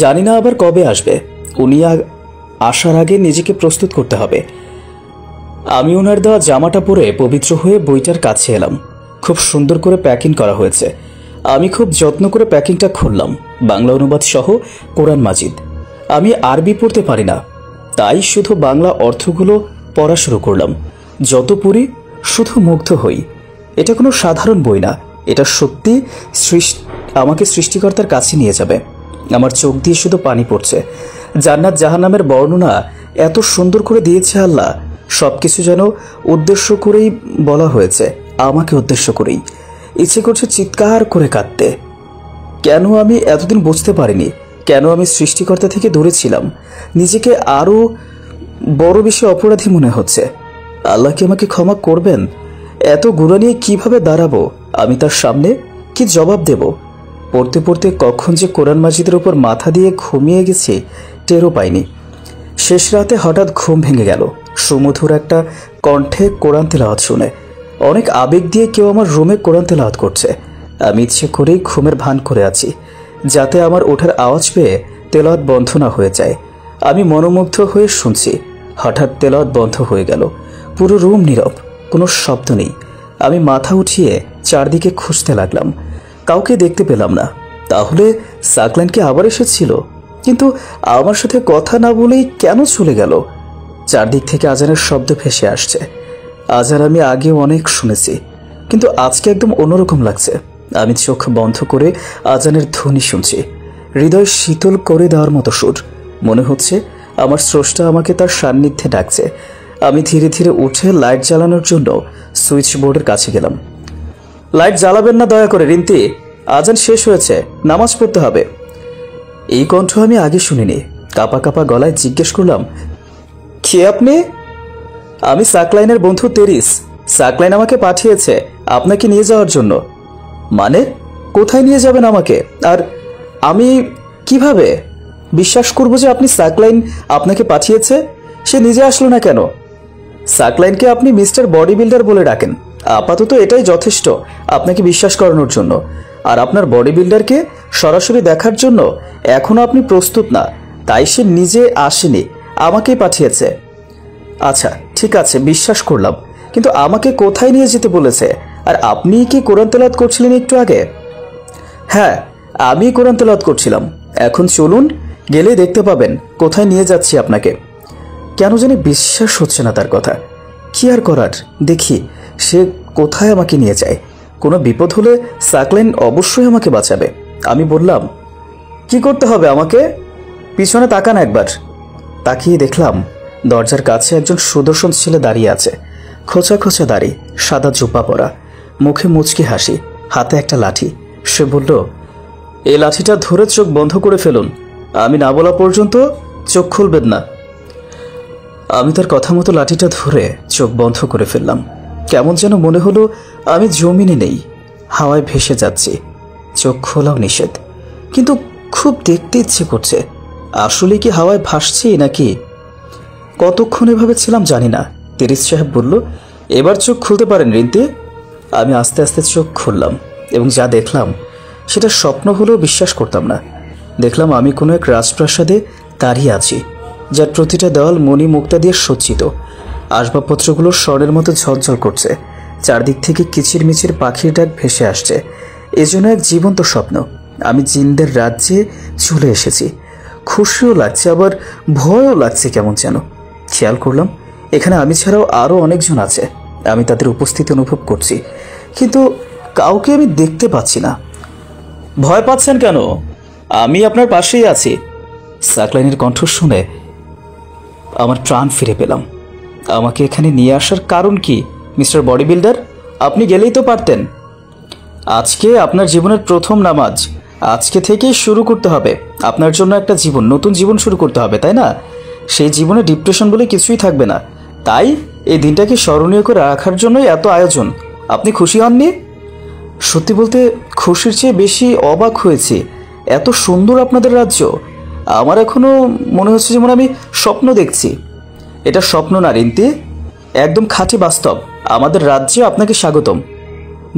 B: জানি না আবার কবে আসবে। উনি আসার আগে নিজেকে প্রস্তুত করতে হবে। আমি ওনার দেওয়া জামাটা পরে পবিত্র হয়ে বইটার কাছে এলাম। খুব সুন্দর করে প্যাকিং করা হয়েছে। আমি খুব যত্ন করে প্যাকিংটা খুললাম। বাংলা অনুবাদ সহ কোরআন মাজিদ। আমি আরবি পড়তে পারি না, তাই শুধু বাংলা অর্থগুলো পড়া শুরু করলাম। যত পড়ি শুধু মুগ্ধ হই। এটা কোনো সাধারণ বই না, এটা সত্যি আমাকে সৃষ্টিকর্তার কাছে নিয়ে যাবে। আমার চোখ দিয়ে শুধু পানি পড়ছে। জান্নাত জাহান্নামের বর্ণনা এত সুন্দর করে দিয়েছে আল্লাহ। সবকিছু যেন উদ্দেশ্য করেই বলা হয়েছে, আমাকে উদ্দেশ্য করেই। ইচ্ছে করছে চিৎকার করে কাঁদতে। কেন আমি এতদিন বুঝতে পারিনি? কেন আমি সৃষ্টিকর্তা থেকে দূরে ছিলাম? নিজেকে আরো বড় বেশি অপরাধী মনে হচ্ছে। আল্লাহ কি আমাকে ক্ষমা করবেন? এত গুণা নিয়ে কিভাবে দাঁড়াবো আমি তার সামনে? কি জবাব দেব? পড়তে পড়তে কখন যে কোরআন মাজিদের উপর মাথা দিয়ে ঘুমিয়ে গেছি টেরও পাইনি। শেষ রাতে হঠাৎ ঘুম ভেঙে গেল সুমধুর একটা কণ্ঠে কোরআন তেলাওয়াত শুনে। অনেক আবেগ দিয়ে কেউ আমার রুমে কোরআন তেলাওয়াত করছে। আমি ইচ্ছে করেই ঘুমের ভান করে আছি, যাতে আমার ওঠার আওয়াজ পেয়ে তেলাওয়াত বন্ধ না হয়ে যায়। আমি মনোমুগ্ধ হয়ে শুনছি। হঠাৎ তেলাওয়াত বন্ধ হয়ে গেল। পুরো রুম নীরব, কোনো শব্দ নেই। আমি মাথা উঠিয়ে চারদিকে খুঁজতে লাগলাম। কাউকে দেখতে পেলাম না। তাহলে সাকলাইন কি আবার এসেছিল? কিন্তু আমার সাথে কথা না বলেই কেন চলে গেল? চারদিক থেকে আজানের শব্দ ভেসে আসছে। আজান আমি আগেও অনেক শুনেছি, কিন্তু আজকে একদম অন্যরকম লাগছে। আমি চোখ বন্ধ করে আজানের ধ্বনি শুনছি। হৃদয় শীতল করে দেওয়ার মতো সুর। মনে হচ্ছে আমার স্রষ্টা আমাকে তার সান্নিধ্যে ডাকছে। আমি ধীরে ধীরে উঠে লাইট জ্বালানোর জন্য সুইচ বোর্ডের কাছে গেলাম। লাইট জ্বালাবেন না দয়া করে রিন্তি, আজান শেষ হয়েছে, নামাজ পড়তে হবে। এই কণ্ঠ আমি আগে শুনিনি। কাপা কাপা গলায় জিজ্ঞেস করলাম, কে আপনি? আমি সাকলাইনের বন্ধু তেরিস। সাকলাইন আমাকে পাঠিয়েছে আপনাকে নিয়ে যাওয়ার জন্য। মানে? কোথায় নিয়ে যাবেন আমাকে? আর আমি কিভাবে বিশ্বাস করব যে আপনি সাকলাইন আপনাকে পাঠিয়েছে? সে নিজে আসলো না কেন? সাকলাইনকে আপনি মিস্টার বডি বিল্ডার বলে ডাকেন। আপাতত এটাই যথেষ্ট আপনাকে বিশ্বাস করানোর জন্য। আর আপনার বডি বিল্ডারকে সরাসরি দেখার জন্য এখনো আপনি প্রস্তুত না, তাই সে নিজে আসেনি, আমাকেই পাঠিয়েছে। আচ্ছা ঠিক আছে, বিশ্বাস করলাম, কিন্তু আমাকে কোথায় নিয়ে যেতে বলেছে? আর আপনি কি কোরআন তেলাওয়াত করছিলেন একটু আগে? হ্যাঁ, আমি কোরআন তেলাওয়াত করছিলাম। এখন চলুন, গেলেই দেখতে পাবেন কোথায় নিয়ে যাচ্ছি আপনাকে। কেন জানি বিশ্বাস হচ্ছে না তার কথা। কি আর করার, দেখি সে কোথায় আমাকে নিয়ে যায়। কোনো বিপদ হলে সাকলাইন অবশ্যই আমাকে বাঁচাবে। আমি বললাম, কি করতে হবে আমাকে? পিছনে তাকান একবার। তাকিয়ে দেখলাম দরজার কাছে একজন সুদর্শন ছেলে দাঁড়িয়ে আছে। খোঁচা খোঁচা দাড়ি, সাদা জুব্বা পরা, মুখে মুচকি হাসি, হাতে একটা লাঠি। সে বলল, এই লাঠিটা ধরে চোখ বন্ধ করে ফেলুন। আমি না বলা পর্যন্ত চোখ খুলবেন না। আমি তার কথা মতো লাঠিটা ধরে চোখ বন্ধ করে ফেললাম। কেমন যেন মনে হলো আমি জমিনে নেই, হাওয়ায় ভেসে যাচ্ছি। চোখ খোলাও নিষেধ, কিন্তু খুব দেখতে ইচ্ছে করছে। আসলে কি হাওয়ায় ভাসছি নাকি? কতক্ষণ এভাবে ছিলাম জানি না। তেরিস সাহেব বলল, এবার চোখ খুলতে পারেন রিন্তি। আমি আস্তে আস্তে চোখ খুললাম এবং যা দেখলাম সেটা স্বপ্ন হলেও বিশ্বাস করতাম না। দেখলাম আমি কোনো এক রাজপ্রাসাদে দাঁড়িয়ে আছি, যার প্রতিটা দেওয়াল মণি মুক্তা দিয়ে সজ্জিত। আসবাবপত্রগুলো স্বর্ণের মতো ঝলঝল করছে। চারদিক থেকে কিচিরমিচির পাখির ডাক ভেসে আসছে। এজন্য এক জীবন্ত স্বপ্ন। আমি জিনদের রাজ্যে চলে এসেছি। খুশিও লাগছে, আবার ভয়ও লাগছে কেমন যেন। খেয়াল করলাম এখানে আমি ছাড়াও আরও অনেকজন আছে। আমি তাদের উপস্থিতি অনুভব করছি, কিন্তু কাউকে আমি দেখতে পাচ্ছি না। ভয় পাচ্ছেন কেন? আমি আপনার পাশেই আছি। সাকলাইনের কণ্ঠ শুনে আমার প্রাণ ফিরে পেলাম। আমাকে এখানে নিয়ে আসার কারণ কি মিস্টার বডি বিল্ডার? আপনি গেলেই তো পারতেন। আজকে আপনার জীবনের প্রথম নামাজ, আজকে থেকেই শুরু করতে হবে। আপনার জন্য একটা জীবন, নতুন জীবন শুরু করতে হবে, তাই না? সেই জীবনে ডিপ্রেশন বলে কিছুই থাকবে না। তাই এই দিনটাকে স্মরণীয় করে রাখার জন্যই এত আয়োজন। আপনি খুশি হননি? সত্যি বলতে খুশির চেয়ে বেশি অবাক হয়েছি। এত সুন্দর আপনাদের রাজ্য। আমার এখনো মনে হচ্ছে যেমন আমি স্বপ্ন দেখছি। এটা স্বপ্ন না রিন্তি, একদম খাঁটি বাস্তব। আমাদের রাজ্যে আপনাকে স্বাগতম।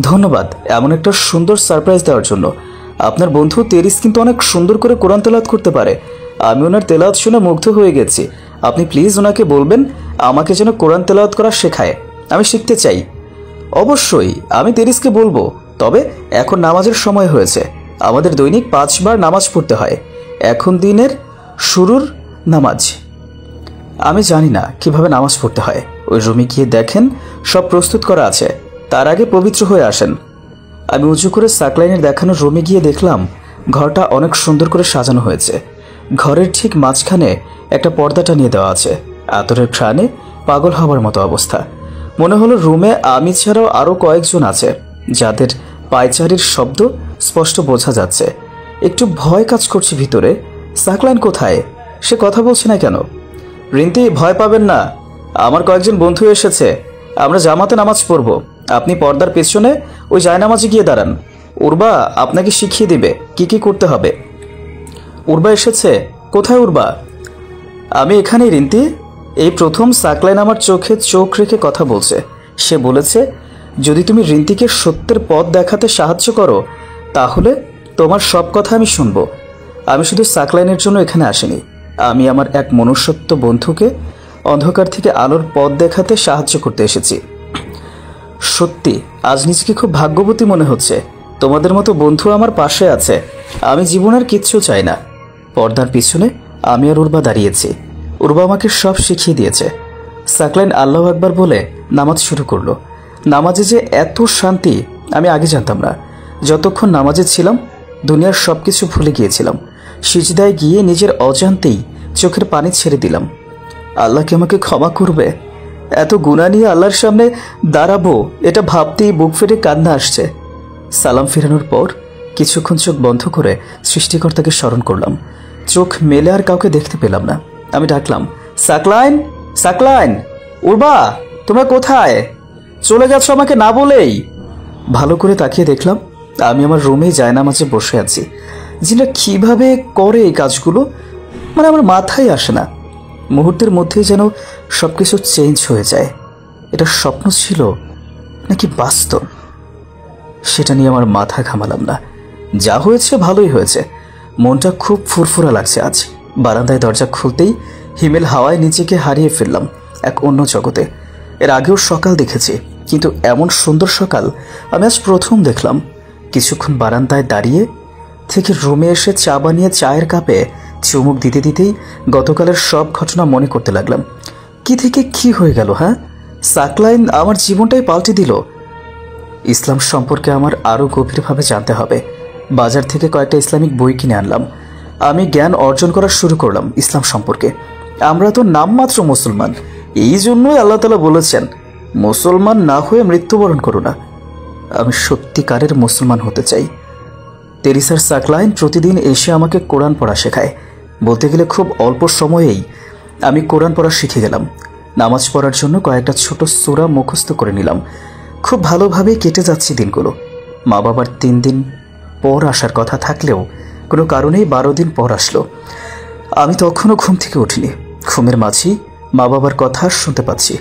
B: ধন্যবাদ এমন একটা সুন্দর সারপ্রাইজ দেওয়ার জন্য। আপনার বন্ধু তেরিস কিন্তু অনেক সুন্দর করে কোরআন তেলাওয়াত করতে পারে। আমি ওনার তেলাওয়াত শুনে মুগ্ধ হয়ে গেছি। আপনি প্লিজ ওনাকে বলবেন আমাকে যেন কোরআন তেলাওয়াত করা শেখায়। আমি শিখতে চাই। অবশ্যই আমি তেরিসকে বলবো। তবে এখন নামাজের সময় হয়েছে। আমাদের দৈনিক 5 বার নামাজ পড়তে হয়। এখন দিনের শুরুর নামাজ। আমি জানি না কিভাবে নামাজ পড়তে হয়। ওই রুমে গিয়ে দেখেন সব প্রস্তুত করা আছে, তার আগে পবিত্র হয়ে আসেন। আমি উঁচু করে সাকলাইনের দেখানো রুমে গিয়ে দেখলাম ঘরটা অনেক সুন্দর করে সাজানো হয়েছে। ঘরের ঠিক মাঝখানে একটা পর্দা টানিয়ে দেওয়া আছে। আতরের ঘ্রাণে পাগল হবার মতো অবস্থা। মনে হলো রুমে আমি ছাড়াও আরও কয়েকজন আছে, যাদের পায়চারির শব্দ স্পষ্ট বোঝা যাচ্ছে। একটু ভয় কাজ করছে ভিতরে। সাকলাইন কোথায়? সে কথা বলছে না কেন? রিন্তি, ভয় পাবেন না, আমার কয়েকজন বন্ধু এসেছে। আমরা জামাতে নামাজ পড়ব। আপনি পর্দার পেছনে ওই জায়নামাজে গিয়ে দাঁড়ান। উর্বা আপনাকে শিখিয়ে দিবে কি কি করতে হবে। উর্বা এসেছে? কোথায় উর্বা? আমি এখানেই রিন্তি। এই প্রথম সাকলাইন আমার চোখে চোখ রেখে কথা বলছে। সে বলেছে যদি তুমি রিন্তিকে সত্যের পথ দেখাতে সাহায্য করো তাহলে তোমার সব কথা আমি শুনবো। আমি শুধু সাকলাইনের জন্য এখানে আসিনি। আমি আমার এক মনুষ্যত্ব বন্ধুকে অন্ধকার থেকে আলোর পথ দেখাতে সাহায্য করতে এসেছি। সত্যি আজ নিজেকে খুব ভাগ্যবতী মনে হচ্ছে। তোমাদের মতো বন্ধু আমার পাশে আছে। আমি জীবনের কিচ্ছু চাই না। পর্দার পিছনে আমি আর উর্বা দাঁড়িয়েছি। উর্বা আমাকে সব শিখিয়ে দিয়েছে। সাকলাইন আল্লাহু আকবার বলে নামাজ শুরু করলো। নামাজে যে এত শান্তি আমি আগে জানতাম না। যতক্ষণ নামাজে ছিলাম দুনিয়ার সব কিছু ভুলে গিয়েছিলাম। সিজদায় গিয়ে নিজের অজান্তেই চোখের পানি ছেড়ে দিলাম। আল্লাহ কি আমাকে ক্ষমা করবে? এত গুনাহ নিয়ে আল্লাহর সামনে দাঁড়াবো এটা ভাবতেই বুক ফেটে কান্না আসছে। সালাম ফেরানোর পর কিছুক্ষণ চোখ বন্ধ করে সৃষ্টিকর্তাকে স্মরণ করলাম। চোখ মেলে আর কাউকে দেখতে পেলাম না। আমি ডাকলাম, সাকলাইন, সাকলাইন, উর্বা, তোমরা কোথায়? চলে গেছো আমাকে না বলেই। ভালো করে তাকিয়ে দেখলাম আমি আমার রুমে জায়নামাজে বসে আছি। জিনরা কিভাবে করে এই কাজগুলো মানে আমার মাথায় আসে না। মুহূর্তের মধ্যেই যেন সবকিছু চেঞ্জ হয়ে যায়। এটা স্বপ্ন ছিল নাকি বাস্তব সেটা নিয়ে আমার মাথা ঘামালাম না। যা হয়েছে ভালোই হয়েছে। মনটা খুব ফুরফুরা লাগছে আজ। বারান্দায় দরজা খুলতেই হিমেল হাওয়ায় নিজেকে হারিয়ে ফেললাম এক অন্য জগতে। এর আগেও সকাল দেখেছি, কিন্তু এমন সুন্দর সকাল আমি আজ প্রথম দেখলাম। কিছুক্ষণ বারান্দায় দাঁড়িয়ে থেকে রুমে এসে চা বানিয়ে চায়ের কাপে চুমুক দিতে দিতেই গতকালের সব ঘটনা মনে করতে লাগলাম। কি থেকে কি হয়ে গেল? হ্যাঁ, সাকলাইন আমার জীবনটাই পাল্টে দিল। ইসলাম সম্পর্কে আমার আরও গভীরভাবে জানতে হবে। বাজার থেকে কয়েকটা ইসলামিক বই কিনে আনলাম। আমি জ্ঞান অর্জন করা শুরু করলাম ইসলাম সম্পর্কে। আমরা তো নামমাত্র মুসলমান, এই জন্যই আল্লাহ তাআলা বলেছেন মুসলমান না হয়ে মৃত্যুবরণ করো না। আমি সত্যিকারের মুসলমান হতে চাই। তেরিসার সাকলাইন প্রতিদিন এসে আমাকে কোরআন পড়া শেখায়। বলতে গেলে খুব অল্প সময়েই আমি কোরআন পড়া শিখে গেলাম। নামাজ পড়ার জন্য কয়েকটা ছোট সূরা মুখস্থ করে নিলাম। খুব ভালোভাবেই কেটে যাচ্ছে দিনগুলো। মা বাবার 3 দিন পর আসার কথা থাকলেও কোনো কারণেই 12 দিন পর আসলো। আমি তখনও ঘুম থেকে উঠিনি। ঘুমের মাঝেই মা বাবার কথা শুনতে পাচ্ছি।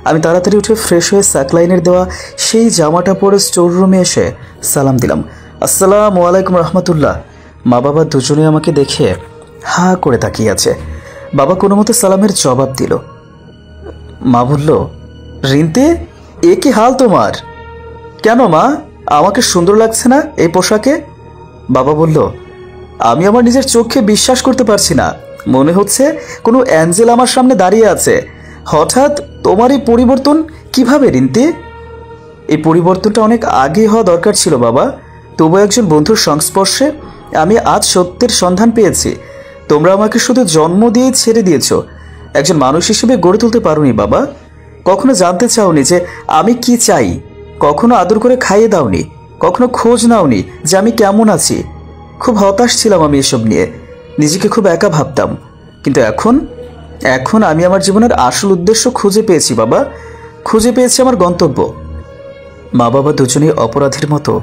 B: আমি তাড়াতাড়ি উঠে ফ্রেশ হয়ে সাকলাইনের দেওয়া সেই জামাটা পরে স্টোর রুমে এসে সালাম দিলাম, আসসালামু আলাইকুম রহমতুল্লাহ। মা বাবা দুজনে আমাকে দেখে হা করে তাকিয়ে আছে। বাবা কোনো মতো সালামের জবাব দিল। মা বলল, রিন্তি, এ কি হাল তোমার? কেন মা, আমাকে সুন্দর লাগছে না এই পোশাকে? বাবা বলল, আমি আমার নিজের চোখে বিশ্বাস করতে পারছি না। মনে হচ্ছে কোনো অ্যাঞ্জেল আমার সামনে দাঁড়িয়ে আছে। হঠাৎ তোমার এই পরিবর্তন কিভাবে রিন্তি? এই পরিবর্তনটা অনেক আগে হওয়া দরকার ছিল বাবা। তবু একজন বন্ধুর সংস্পর্শে আমি আজ সত্যের সন্ধান পেয়েছি। তোমরা আমাকে শুধু জন্ম দিয়ে ছেড়ে দিয়েছো, একজন মানুষ হিসেবে গড়ে তুলতে পারোনি বাবা। কখনো জানতে চাওনি যে আমি কি চাই, কখনো আদর করে খাইয়ে দাওনি, কখনো খোঁজ নাওনি যে আমি কেমন আছি। খুব হতাশ ছিলাম আমি এসব নিয়ে, নিজেকে খুব একা ভাবতাম। কিন্তু এখন এখন আমি আমার জীবনের আসল উদ্দেশ্য খুঁজে পেয়েছি বাবা, খুঁজে পেয়েছি আমার গন্তব্য। মা বাবা দুজনেই অপরাধীর মতো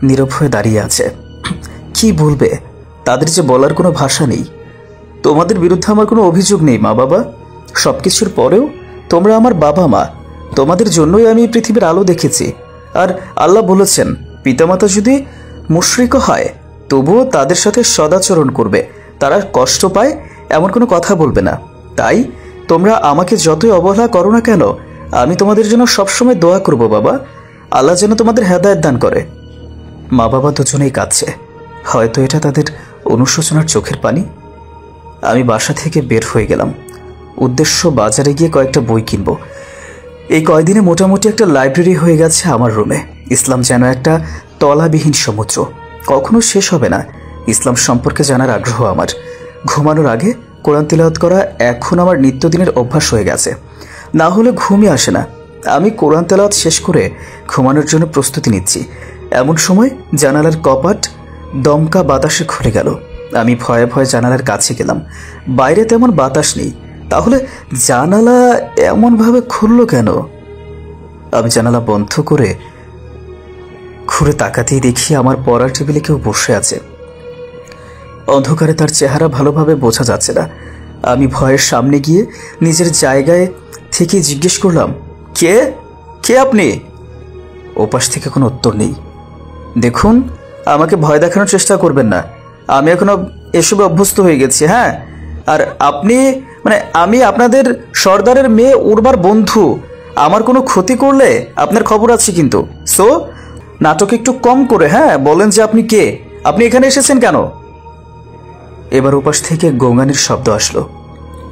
B: নীরব হয়ে দাঁড়িয়ে আছে। কি বলবে, তাদের যে বলার কোনো ভাষা নেই। তোমাদের বিরুদ্ধে আমার কোনো অভিযোগ নেই মা বাবা, সবকিছুর পরেও তোমরা আমার বাবা মা, তোমাদের জন্যই আমি পৃথিবীর আলো দেখেছি। আর আল্লাহ বলেছেন পিতামাতা যদি মুশরিকও হয় তবুও তাদের সাথে সদাচরণ করবে, তারা কষ্ট পায় এমন কোনো কথা বলবে না। তাই তোমরা আমাকে যতই অবহেলা করো না কেন, আমি তোমাদের জন্য সবসময় দোয়া করব বাবা, আল্লাহ যেন তোমাদের হেদায়েত দান করে। মা বাবা দুজনেই কাঁদছে, হয়তো এটা তাদের অনুশোচনার চোখের পানি। আমি বাসা থেকে বের হয়ে গেলাম, উদ্দেশ্য বাজারে গিয়ে কয়েকটা বই কিনব। এই কয়দিনে মোটামুটি একটা লাইব্রেরি হয়ে গেছে আমার রুমে। ইসলাম যেন একটা তলাবিহীন সমুদ্র, কখনো শেষ হবে না। ইসলাম সম্পর্কে জানার আগ্রহ আমার। ঘুমানোর আগে কোরআন তিলাওয়াত করা এখন আমার নিত্যদিনের অভ্যাস হয়ে গেছে, না হলে ঘুমই আসে না। আমি কোরআন তেলাওয়াত শেষ করে ঘুমানোর জন্য প্রস্তুতি নিচ্ছি, এমন সময় জানালার কপাট দমকা বাতাসে খুলে গেল। আমি ভয়ে ভয়ে জানালার কাছে গেলাম। বাইরে তেমন বাতাস নেই, তাহলে জানালা এমনভাবে খুললো কেন? আমি জানালা বন্ধ করে ঘুরে তাকাতেই দেখি আমার পড়ার টেবিলে কেউ বসে আছে। অন্ধকারে তার চেহারা ভালোভাবে বোঝা যাচ্ছে না। আমি ভয়ের সামনে গিয়ে নিজের জায়গায় থেকে জিজ্ঞেস করলাম, কে কে আপনি? ওপাশ থেকে কোনো উত্তর নেই। দেখুন, আমাকে ভয় দেখানোর চেষ্টা করবেন না, আমি এখনো এসবে অভ্যস্ত হয়ে গেছি। হ্যাঁ, আর আপনি আমি আপনাদের সর্দারের মেয়ে উর্বার বন্ধু, আমার কোনো ক্ষতি করলে আপনার খবর আছে কিন্তু। সো নাটক একটু কম করে হ্যাঁ বলেন যে আপনি কে, আপনি এখানে এসেছেন কেন? এবার ওপাশ থেকে গোঙানির শব্দ আসলো।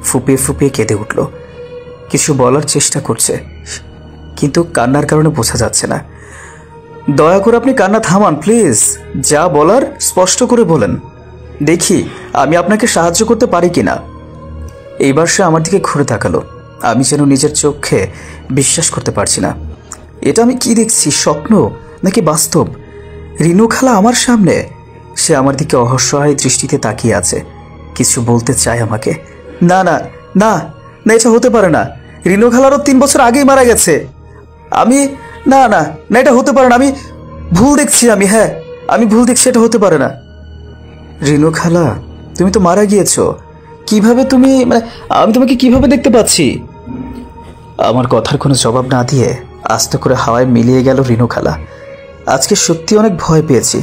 B: ফুপিয়ে ফুপিয়ে কেঁদে উঠল, কিছু বলার চেষ্টা করছে কিন্তু কান্নার কারণে বোঝা যাচ্ছে না। দয়া করে আপনি কান্না থামান প্লিজ, যা বলার স্পষ্ট করে বলেন, দেখি আমি আপনাকে সাহায্য করতে পারি কিনা। এইবার সে আমার দিকে ঘুরে তাকালো। আমি যেন নিজের চোখে বিশ্বাস করতে পারছি না। এটা আমি কি দেখছি, স্বপ্ন নাকি বাস্তব? রিনু খালা আমার সামনে, সে আমার দিকে অসহায় দৃষ্টিতে তাকিয়ে আছে, কিছু বলতে চায় আমাকে। না না না না, এটা হতে পারে না, রিনু খালারও 3 বছর আগেই মারা গেছে। আমি না না না, এটা হতে পারে না, আমি ভুল দেখছি। হ্যাঁ আমি ভুল দেখছি, এটা হতে পারে না। রিনু খালা, তুমি তো মারা গিয়েছো, কিভাবে তুমি আমি তোমাকে কিভাবে দেখতে পাচ্ছি? আমার কথার কোনো জবাব না দিয়ে আস্তে করে হাওয়ায় মিলিয়ে গেল রিনু খালা। আজকে সত্যি অনেক ভয় পেয়েছি।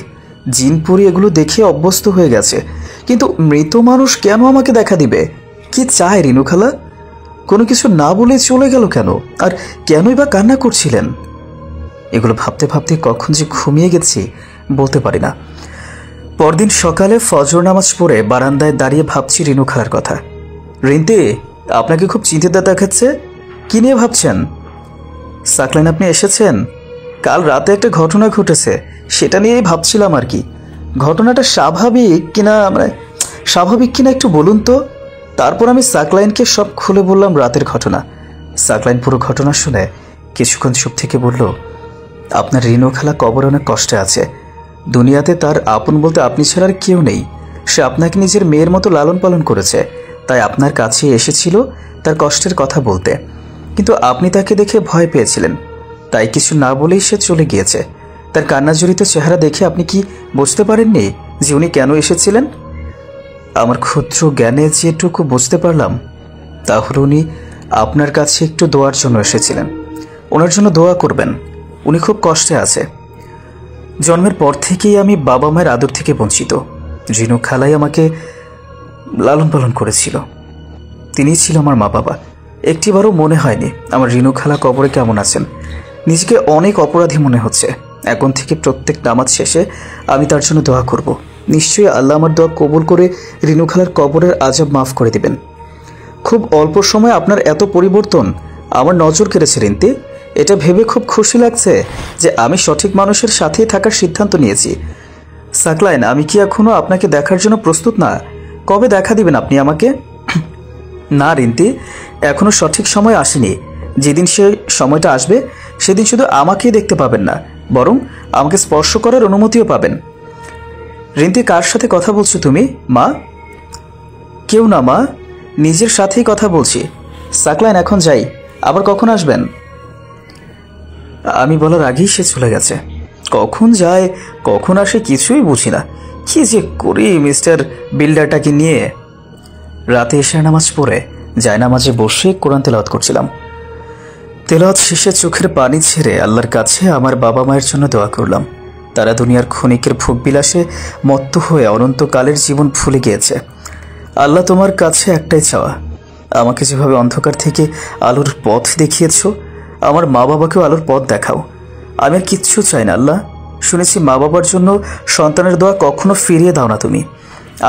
B: জিনপুরি এগুলো দেখে অভ্যস্ত হয়ে গেছে, কিন্তু মৃত মানুষ কেন আমাকে দেখা দিবে? কি চায় রিনু খালা? কোনো কিছু না বলে চলে গেল কেন? আর কেনই বা কান্না করছিলেন? এগুলো ভাবতে ভাবতে কখন যে ঘুমিয়ে গেছি বলতে পারি না। পরদিন সকালে ফজর নামাজ পড়ে বারান্দায় দাঁড়িয়ে ভাবছি রিনু খালার কথা। রিন্তি, আপনাকে খুব চিন্তিত দেখাচ্ছে, কি নিয়ে ভাবছেন? সাকলাইন, আপনি এসেছেন? কাল রাতে একটা ঘটনা ঘটেছে, সেটা নিয়েই ভাবছিলাম আর কি। ঘটনাটা স্বাভাবিক কিনা একটু বলুন তো। তারপর আমি সাকলাইনকে সব খুলে বললাম রাতের ঘটনা। সাকলাইন পুরো ঘটনা শুনে কিছুক্ষণ চুপ থেকে বলল, আপনার রিনু খালা কবরে অনেক কষ্টে আছে। দুনিয়াতে তার আপন বলতে আপনি ছাড়া আর কেউ নেই। সে আপনাকে নিজের মেয়ের মতো লালন পালন করেছে, তাই আপনার কাছে এসেছিল তার কষ্টের কথা বলতে। কিন্তু আপনি তাকে দেখে ভয় পেয়েছিলেন, তাই কিছু না বলেই সে চলে গিয়েছে। তার কান্নাজড়িত চেহারা দেখে আপনি কি বুঝতে পারেননি যে উনি কেন এসেছিলেন? আমার ক্ষুদ্র জ্ঞানে যেটুকু বুঝতে পারলাম তা হলো উনি আপনার কাছে একটু দোয়ার জন্য এসেছিলেন। ওনার জন্য দোয়া করবেন, উনি খুব কষ্টে আছে। জন্মের পর থেকেই আমি বাবা মায়ের আদর থেকে বঞ্চিত। রিনু খালাই আমাকে লালন পালন করেছিল, তিনিই ছিল আমার মা বাবা। একটিবারও মনে হয়নি আমার রিনু খালা কবরে কেমন আছেন। নিজেকে অনেক অপরাধী মনে হচ্ছে। এখন থেকে প্রত্যেক নামাজ শেষে আমি তার জন্য দোয়া করব। নিশ্চয়ই আল্লাহ আমার দোয়া কবুল করে রিনু খালার কবরের আযাব মাফ করে দিবেন। খুব অল্প সময় আপনার এত পরিবর্তন আমার নজর কেড়েছে রিন্তি। এটা ভেবে খুব খুশি লাগছে যে আমি সঠিক মানুষের সাথেই থাকার সিদ্ধান্ত নিয়েছি। সাকলাইন, আমি কি এখনো আপনাকে দেখার জন্য প্রস্তুত না? কবে দেখা দিবেন আপনি আমাকে? না রিন্তি, এখনো সঠিক সময় আসেনি। যেদিন সে সময়টা আসবে সেদিন শুধু আমাকেই দেখতে পাবেন না, বরং আমাকে স্পর্শ করার অনুমতিও পাবেন। রিন্তি, কার সাথে কথা বলছো তুমি? মা? কেউ না মা, নিজের সাথেই কথা বলছি। সাকলাইন, এখন যাই, আবার কখন আসবেন? আমি বলার আগেই সে চলে গেছে। কখন যায় কখন আসে কিছুই বুঝি না। কি যে করি মিস্টার বিল্ডারটাকে নিয়ে। রাতে এশার নামাজ পড়ে জায়নামাজে বসে কোরআন তেলাওয়াত করছিলাম। তেলাওয়াত শেষে চোখের পানি ছেড়ে আল্লাহর কাছে আমার বাবা মায়ের জন্য দোয়া করলাম। তারা দুনিয়ার ক্ষণিকের ভোগবিলাসে মত্ত হয়ে অনন্তকালের জীবন ভুলে গিয়েছে। আল্লাহ, তোমার কাছে একটাই চাওয়া, আমাকে যেভাবে অন্ধকার থেকে আলোর পথ দেখিয়েছ, আমার মা বাবাকেও আলোর পথ দেখাও। আমি আর কিচ্ছু চাই না আল্লাহ। শুনেছি মা বাবার জন্য সন্তানের দোয়া কখনো ফিরিয়ে দাও না তুমি।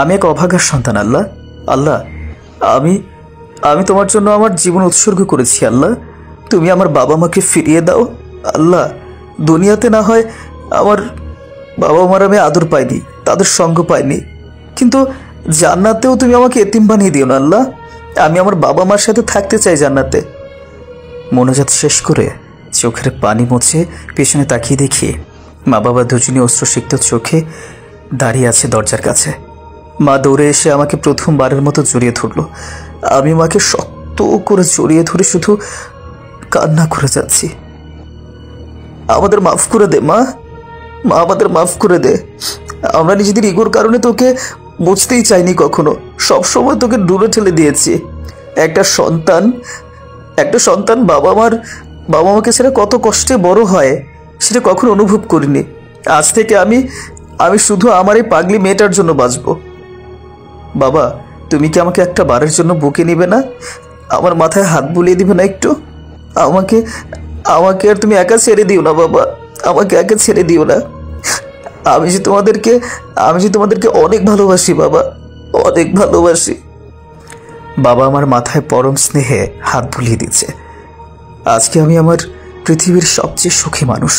B: আমি এক অভাগার সন্তান আল্লাহ। আল্লাহ, আমি তোমার জন্য আমার জীবন উৎসর্গ করেছি আল্লাহ। তুমি আমার বাবা মাকে ফিরিয়ে দাও আল্লাহ। দুনিয়াতে না হয় আমার বাবা মার আমি আদর পাইনি, তাদের সঙ্গ পাইনি, কিন্তু জান্নাতেও তুমি আমাকে এতিম বানিয়ে দিও না আল্লাহ। আমি আমার বাবা মার সাথে থাকতে চাই জান্নাতে। মনোজাত শেষ করে চোখের পানি মুছে পেছনে তাকিয়ে দেখি মা বাবা দুজনই অশ্রুসিক্ত চোখে দাঁড়িয়ে আছে দরজার কাছে। মা দৌড়ে এসে আমাকে প্রথমবারের মতো জড়িয়ে ধরল। আমি মাকে শক্ত করে জড়িয়ে ধরে শুধু কান্না করে যাচ্ছি। আমাদের মাফ করে দে মা, মা আমাদের মাফ করে দে। আমরা নিজেদের ইগোর কারণে তোকে বুঝতেই চাইনি কখনো, সবসময় তোকে দূরে ঠেলে দিয়েছি। একটা সন্তান বাবা মাকে ছেড়ে কত কষ্টে বড় হয় সেটা কখনো অনুভব করিনি। আজ থেকে আমি শুধু আমার এই পাগলি মেয়েটার জন্য বাঁচব। বাবা, তুমি কি আমাকে একটা বারের জন্য বুকে নিবে না? আমার মাথায় হাত বুলিয়ে দিবে না একটু? আমাকে আর তুমি একা ছেড়ে দিও না বাবা, আমাকে একা ছেড়ে দিও না। আমি যে তোমাদেরকে অনেক ভালোবাসি বাবা, অনেক ভালোবাসি। বাবা আমার মাথায় পরম স্নেহে হাত বুলিয়ে দিচ্ছে। আজকে আমি আমার পৃথিবীর সবচেয়ে সুখী মানুষ।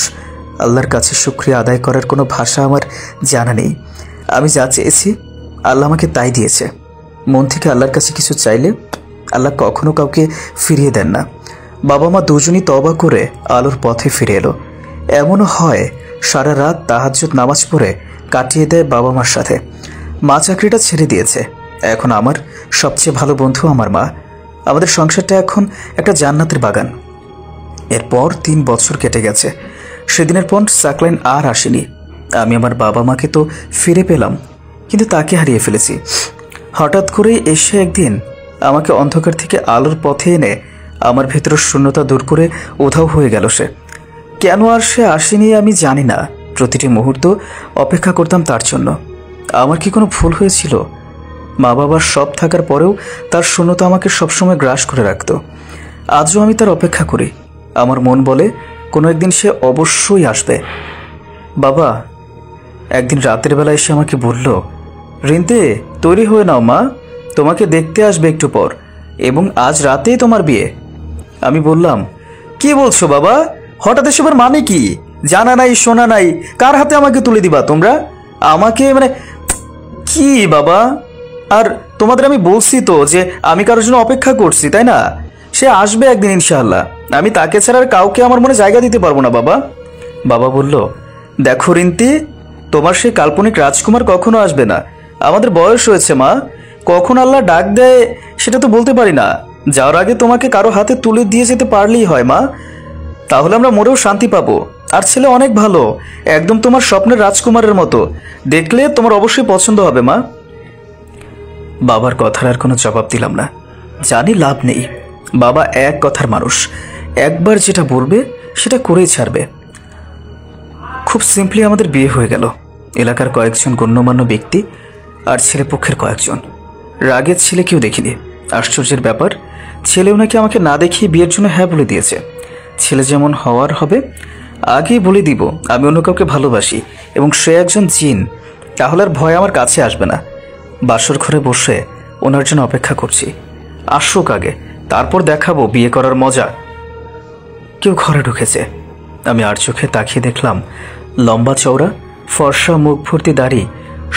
B: আল্লাহর কাছে শুকরিয়া আদায় করার কোনো ভাষা আমার জানা নেই। আমি যা চেয়েছি আল্লাহ আমাকে তাই দিয়েছে। মন থেকে আল্লাহর কাছে কিছু চাইলে আল্লাহ কখনো কাউকে ফিরিয়ে দেন না। বাবা মা দুজনই তওবা করে আলোর পথে ফিরে এলো। এমনও হয় সারা রাত তাহাজ্জুদ নামাজ পড়ে কাটিয়ে দেয় বাবা মার সাথে। মা চাকরিটা ছেড়ে দিয়েছে, এখন আমার সবচেয়ে ভালো বন্ধু আমার মা। আমাদের সংসারটা এখন একটা জান্নাতের বাগান। এরপর 3 বছর কেটে গেছে। সেদিনের পর সাকলাইন আর আসেনি। আমি আমার বাবা মাকে তো ফিরে পেলাম, কিন্তু তাকে হারিয়ে ফেলেছি। হঠাৎ করেই এসে একদিন আমাকে অন্ধকার থেকে আলোর পথে এনে আমার ভেতরের শূন্যতা দূর করে উধাও হয়ে গেল সে। কেন আর সে আসেনি আমি জানি না। প্রতিটি মুহূর্ত অপেক্ষা করতাম তার জন্য। আমার কি কোনো ভুল হয়েছিল? মা বাবার সব থাকার পরেও তার শূন্যতা আমাকে সবসময় গ্রাস করে রাখত। আজও আমি তার অপেক্ষা করি। আমার মন বলে কোনো একদিন সে অবশ্যই আসবে। বাবা একদিন রাতের বেলা এসে আমাকে বলল, রিন্তে তৈরি হয়ে নাও মা, তোমাকে দেখতে আসবে একটু পর, এবং আজ রাতেই তোমার বিয়ে। আমি বললাম, কি বলছো বাবা? হঠাৎ এসবের মানে কি? জানা নাই শোনা নাই, কার হাতে আমাকে তুলে দিবা তোমরা? আমাকে কি বাবা? আর তোমাদের আমি বলছি তো যে আমি কারোর জন্য অপেক্ষা করছি, তাই না? সে আসবে একদিন ইনশাআল্লাহ। আমি তাকে ছাড়া আর কাউকে আমার মনে জায়গা দিতে পারবো না বাবা। বাবা বলল, দেখো রিন্তি, তোমার সেই কাল্পনিক রাজকুমার কখনো আসবে না। আমাদের বয়স হয়েছে মা, কখন আল্লাহ ডাক দেয় সেটা তো বলতে পারি না। যাওয়ার আগে তোমাকে কারো হাতে তুলে দিয়ে যেতে পারলেই হয় মা, তাহলে আমরা মরেও শান্তি পাবো। আর ছেলে অনেক ভালো, একদম তোমার স্বপ্নের রাজকুমারের মতো, দেখলে তোমার অবশ্যই পছন্দ হবে মা। বাবার কথার আর কোনো জবাব দিলাম না। জানি লাভ নেই, বাবা এক কথার মানুষ, একবার যেটা বলবে সেটা করেই ছাড়বে। খুব সিম্পলি আমাদের বিয়ে হয়ে গেল। এলাকার কয়েকজন গণ্যমান্য ব্যক্তি আর ছেলেপক্ষের কয়েকজন। রাগের ছেলে কেউ দেখিনি। আশ্চর্যের ব্যাপার, ছেলেও নাকি আমাকে না দেখিয়ে বিয়ের জন্য হ্যাঁ বলে দিয়েছে। ছেলে যেমন হওয়ার হবে আগেই বলে দিব আমি অন্য কাউকে ভালোবাসি এবং সে একজন জিন, তাহলে আর ভয় আমার কাছে আসবে না। বাসর ঘরে বসে ওনার জন্য অপেক্ষা করছি। আসুক আগে, তারপর দেখাবো বিয়ে করার মজা। কেউ ঘরে ঢুকেছে। আমি আর চোখে তাকিয়ে দেখলাম লম্বা চওড়া ফর্সা মুখ ভর্তি দাড়ি,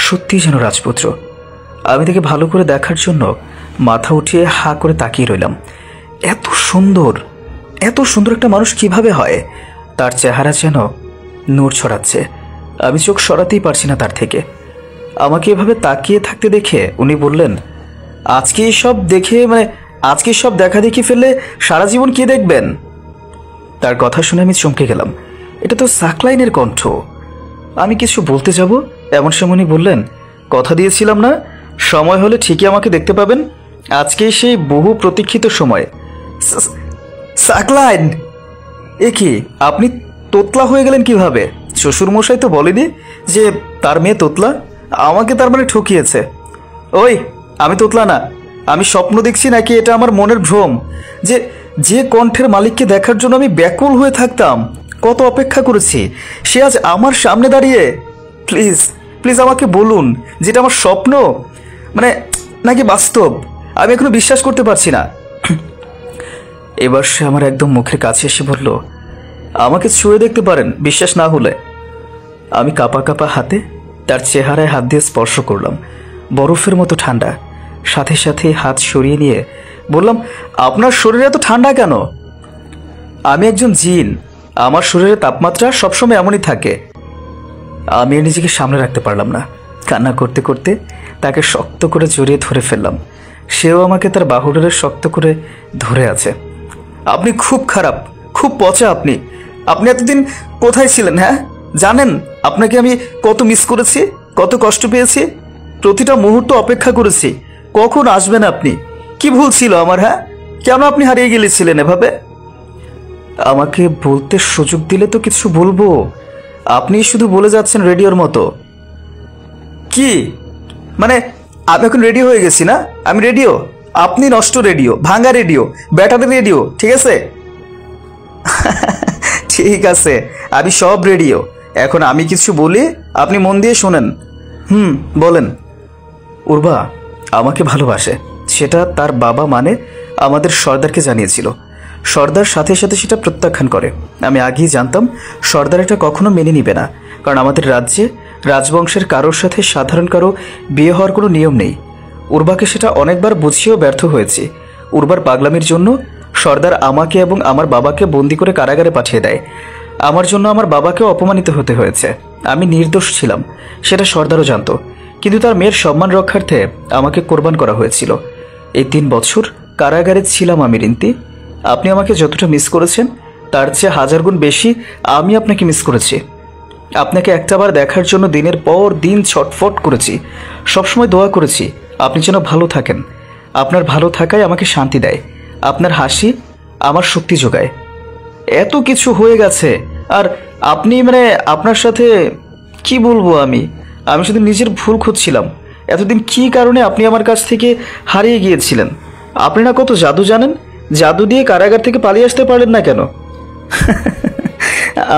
B: সত্যি যেন রাজপুত্র। আমি তাকে ভালো করে দেখার জন্য মাথা উঠিয়ে হা করে তাকিয়ে রইলাম। এত সুন্দর একটা মানুষ কিভাবে হয়? তার চেহারা যেন নূর ছড়াচ্ছে। আমি চোখ সরাতেই পারছি না তার থেকে। আমাকে এভাবে তাকিয়ে থাকতে দেখে উনি বললেন, আজকে সব দেখা দেখি ফেললে সারা জীবন কি দেখবেন? তার কথা শুনে আমি চমকে গেলাম। এটা তো সাকলাইনের কণ্ঠ। আমি কিছু বলতে যাব এমন সময় উনি বললেন, কথা দিয়েছিলাম না, সময় হলে ঠিকই আমাকে দেখতে পাবেন। আজকেই সেই বহু প্রতীক্ষিত সময়। সাকলাইন! এ কি, আপনি তোতলা হয়ে গেলেন কিভাবে? শ্বশুরমশাই তো বলেনি যে তার মেয়ে তোতলা? আমাকে তার মানে ঠকিয়েছে। ওই, আমি তোতলা না। আমি স্বপ্ন দেখছি নাকি এটা আমার মনের ভ্রম? যে কণ্ঠের মালিককে দেখার জন্য আমি ব্যাকুল হয়ে থাকতাম, কত অপেক্ষা করেছি, সে আজ আমার সামনে দাঁড়িয়ে। প্লিজ প্লিজ আমাকে বলুন যেটা আমার স্বপ্ন মানে নাকি বাস্তব। আমি এখনো বিশ্বাস করতে পারছি না। এবার সে আমার একদম মুখের কাছে এসে বলল, আমাকে ছুঁয়ে দেখতে পারেন বিশ্বাস না হলে। আমি কাঁপা কাঁপা হাতে তার চেহারায় হাত দিয়ে স্পর্শ করলাম। বরফের মতো ঠান্ডা। সাথে সাথে হাত সরিয়ে নিয়ে বললাম, আপনার শরীরে এত ঠান্ডা কেন? আমি একজন জিন, আমার শরীরের তাপমাত্রা সবসময় এমনই থাকে। আমি নিজেকে সামনে রাখতে পারলাম না। কান্না করতে করতে তাকে শক্ত করে জড়িয়ে ধরে ফেললাম। সেও আমাকে তার বাহুডোরে শক্ত করে ধরে আছে। আপনি খুব খারাপ, খুব পচা। আপনি এতদিন কোথায় ছিলেন? হ্যাঁ, জানেন আপনাকে আমি কত মিস করেছি, কত কষ্ট পেয়েছি, প্রতিটা মুহূর্ত অপেক্ষা করেছি কখন আসবেন আপনি। কি ভুল ছিল আমার? হ্যাঁ, কেন আপনি হারিয়ে গেলেছিলেন এভাবে? আমাকে বলতে সুযোগ দিলে তো কিছু বলবো। আপনি শুধু বলে যাচ্ছেন রেডিওর মতো। কি মানে, আমি এখন রেডি হয়ে গেছি না? আমি রেডিও? আপনি নষ্ট রেডিও, ভাঙা রেডিও, ব্যাটারি রেডিও, ঠিক আছে? ঠিক আছে, আমি সব রেডিও। এখন আমি কিছু বলি, আপনি মন দিয়ে শোনেন। বলেন। উর্বা আমাকে ভালোবাসে, সেটা তার বাবা মানে আমাদের সর্দারকে জানিয়েছিল। সর্দার সাথে সাথে সেটা প্রত্যাখ্যান করে। আমি আগেই জানতাম সর্দার এটা কখনো মেনে নিবে না, কারণ আমাদের রাজ্যে রাজবংশের কারোর সাথে সাধারণ কারো বিয়ে হওয়ার কোনো নিয়ম নেই। উর্বাকে সেটা অনেকবার বুঝিয়েও ব্যর্থ হয়েছি। উর্বার পাগলামির জন্য সর্দার আমাকে এবং আমার বাবাকে বন্দি করে কারাগারে পাঠিয়ে দেয়। আমার জন্য আমার বাবাকেও অপমানিত হতে হয়েছে। আমি নির্দোষ ছিলাম, সেটা সর্দারও জানত, কিন্তু তার মেয়ের সম্মান রক্ষার্থে আমাকে কোরবান করা হয়েছিল। এই 3 বছর কারাগারে ছিলাম আমি রিন্তি। আপনি আমাকে যতটা মিস করেছেন তার চেয়ে 1000 গুণ বেশি আমি আপনাকে মিস করেছি। আপনাকে একটাবার দেখার জন্য দিনের পর দিন ছটফট করেছি, সবসময় দোয়া করেছি আপনি যেন ভালো থাকেন। আপনার ভালো থাকাই আমাকে শান্তি দেয়, আপনার হাসি আমার শক্তি যোগায়। এত কিছু হয়ে গেছে, আর আপনি মানে আপনার সাথে কি বলবো? আমি শুধু নিজের ভুল খুঁজছিলাম। এতদিন কি কারণে আপনি আমার কাছ থেকে হারিয়ে গিয়েছিলেন? আপনি না কত জাদু জানেন, জাদু দিয়ে কারাগার থেকে পালিয়ে আসতে পারলেন না কেন?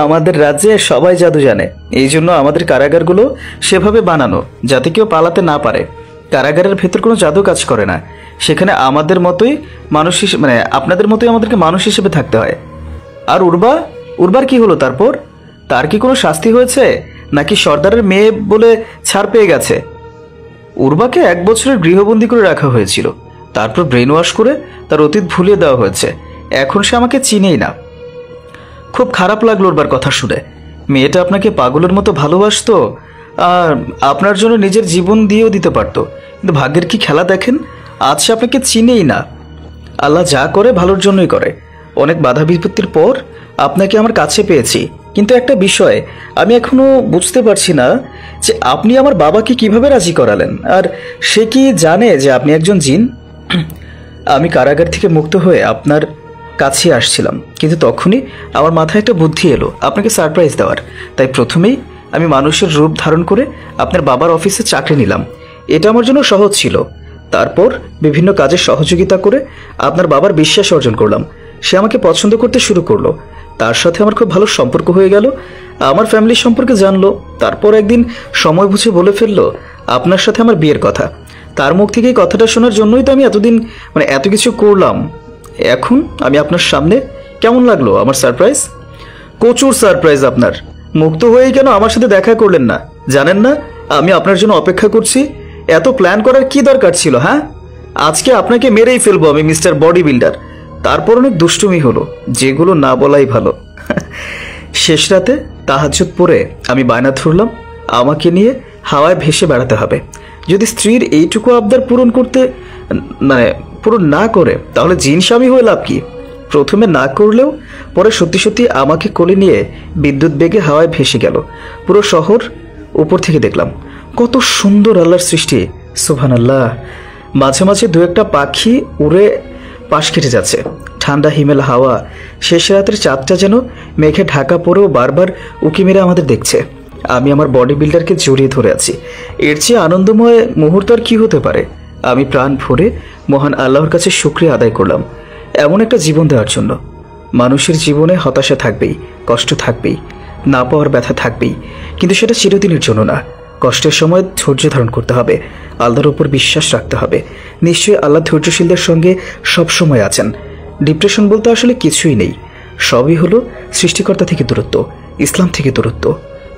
B: আমাদের রাজ্যে সবাই জাদু জানে, এই জন্য আমাদের কারাগারগুলো সেভাবে বানানো যাতে কেউ পালাতে না পারে। কারাগারের ভেতর কোনো জাদু কাজ করে না, সেখানে আমাদের মতোই মানুষ মানে আপনাদের মতোই আমাদেরকে মানুষ হিসেবে থাকতে হয়। আর উর্বার কি হলো? তার কি কোনো শাস্তি হয়েছে, নাকি সর্দারের মেয়ে বলে ছাড় পেয়ে গেছে? উর্বাকে 1 বছরের গৃহবন্দী করে রাখা হয়েছিল, তারপর ব্রেন ওয়াশ করে তার অতীত ভুলিয়ে দেওয়া হয়েছে। এখন সে আমাকে চিনেই না। খুব খারাপ লাগলো উর্বার কথা শুনে। মেয়েটা আপনাকে পাগলের মতো ভালোবাসতো, আর আপনার জন্য নিজের জীবন দিয়েও দিতে পারতো, কিন্তু ভাগ্যের কি খেলা দেখেন, আজ সে আপনাকে চিনেই না। আল্লাহ যা করে ভালোর জন্যই করে। অনেক বাধা বিপত্তির পর আপনাকে আমার কাছে পেয়েছি, কিন্তু একটা বিষয় আমি এখনো বুঝতে পারছি না যে আপনি আমার বাবাকে কিভাবে রাজি করালেন, আর সে কি জানে যে আপনি একজন জিন? আমি কারাগার থেকে মুক্ত হয়ে আপনার কাছে আসছিলাম, কিন্তু তখনই আমার মাথায় একটা বুদ্ধি এলো আপনাকে সারপ্রাইজ দেওয়ার। তাই প্রথমেই আমি মানুষের রূপ ধারণ করে আপনার বাবার অফিসে চাকরি নিলাম। এটা আমার জন্য সহজ ছিল। তারপর বিভিন্ন কাজে সহযোগিতা করে আপনার বাবার বিশ্বাস অর্জন করলাম। সে আমাকে পছন্দ করতে শুরু করলো, তার সাথে আমার খুব ভালো সম্পর্ক হয়ে গেল। আমার ফ্যামিলির সম্পর্কে জানলো, তারপর একদিন সময় বুঝে বলে ফেললো আপনার সাথে আমার বিয়ের কথা। তার মুখ থেকে এই কথাটা শোনার জন্যই তো আমি এতদিন মানে এত কিছু করলাম। এখন আমি আপনার সামনে। কেমন লাগলো আমার সারপ্রাইজ? প্রচুর সারপ্রাইজ আপনার। মুক্ত হয়েই কেন আমার সাথে দেখা করলেন না? জানেন না আমি আপনার জন্য অপেক্ষা করছি? এত প্ল্যান করার কি দরকার ছিল? হ্যাঁ, আজকে আপনাকে মেরেই ফেলবো আমি, মিস্টার বডি বিল্ডার। তারপর অনেক দুষ্টুমি হলো, যেগুলো না বলাই ভালো। শেষ রাতে তাহাজ্জুদ পড়ে আমি বায়না ধরলাম আমাকে নিয়ে হাওয়ায় ভেসে বেড়াতে হবে। যদি স্ত্রীর এইটুকু আবদার পূরণ করতে পূরণ না করে তাহলে জিন স্বামী হয়ে লাভ কি? প্রথমে না করলেও পরে সত্যি সত্যি আমাকে কোলে নিয়ে বিদ্যুৎ বেগে হাওয়ায় ভেসে গেল। পুরো শহর উপর থেকে দেখলাম। কত সুন্দর আল্লাহর সৃষ্টি, সুবহানাল্লাহ। মাঝে মাঝে দু একটা পাখি উড়ে পাশ কেটে যাচ্ছে। ঠান্ডা হিমেল হাওয়া, শেষ রাতের চাঁদটা যেন মেঘে ঢাকা পড়েও বারবার উঁকি মেরে আমাদের দেখছে। আমি আমার বডি বিল্ডারকে জড়িয়ে ধরে আছি। এর চেয়ে আনন্দময় মুহূর্ত আর কি হতে পারে? আমি প্রাণ ভরে মহান আল্লাহর কাছে শুকরিয়া আদায় করলাম এমন একটা জীবন দেওয়ার জন্য। মানুষের জীবনে হতাশা থাকবেই, কষ্ট থাকবেই, না পাওয়ার ব্যথা থাকবেই, কিন্তু সেটা চিরদিনের জন্য না। কষ্টের সময় ধৈর্য ধারণ করতে হবে, আল্লাহর উপর বিশ্বাস রাখতে হবে। নিশ্চয়ই আল্লাহ ধৈর্যশীলদের সঙ্গে সব সময় আছেন। ডিপ্রেশন বলতে আসলে কিছুই নেই, সবই হলো সৃষ্টিকর্তা থেকে দূরত্ব, ইসলাম থেকে দূরত্ব,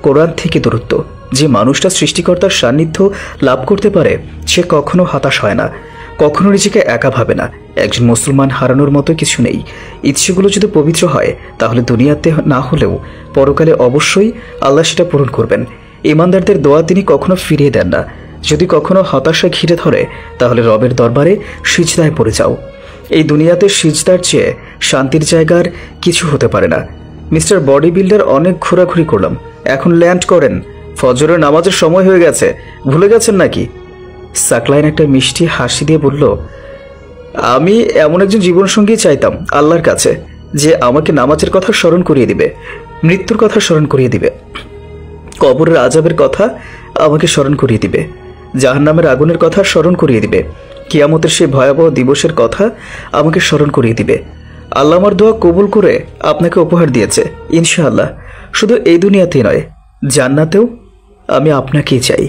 B: কোরআন থেকে দূরত্ব। যে মানুষটা সৃষ্টিকর্তার সান্নিধ্য লাভ করতে পারে সে কখনো হতাশ হয় না, কখনো নিজেকে একা ভাবে না। একজন মুসলমান হারানোর মতো কিছু নেই। ইচ্ছেগুলো যদি পবিত্র হয় তাহলে দুনিয়াতে না হলেও পরকালে অবশ্যই আল্লাহ সেটা পূরণ করবেন। ইমানদারদের দোয়া তিনি কখনো ফিরিয়ে দেন না। যদি কখনো হতাশা ঘিরে ধরে তাহলে রবের দরবারে সিজদায় পড়ে যাও। এই দুনিয়াতে সিজদার চেয়ে শান্তির জায়গার কিছু হতে পারে না। মিস্টার বডি বিল্ডার, অনেক ঘোরাঘুরি করলাম, এখন ল্যান্ড করেন। ফজরের নামাজের সময় হয়ে গেছে, ভুলে গেছেন নাকি? সাকলাইন একটা মিষ্টি হাসি দিয়ে বলল, আমি এমন একজন জীবনসঙ্গী চাইতাম আল্লাহর কাছে যে আমাকে নামাজের কথা স্মরণ করিয়ে দিবে, মৃত্যুর কথা স্মরণ করিয়ে দিবে, কবরের আযাবের কথা আমাকে স্মরণ করিয়ে দিবে, জাহান্নামের আগুনের কথা স্মরণ করিয়ে দিবে, কিয়ামতের সেই ভয়াবহ দিবসের কথা আমাকে স্মরণ করিয়ে দিবে। আল্লাহ আমার দোয়া কবুল করে আপনাকে উপহার দিয়েছে ইনশাআল্লাহ। শুধু এই দুনিয়াতেই নয়, জান্নাতেও আমি আপনাকেই চাই।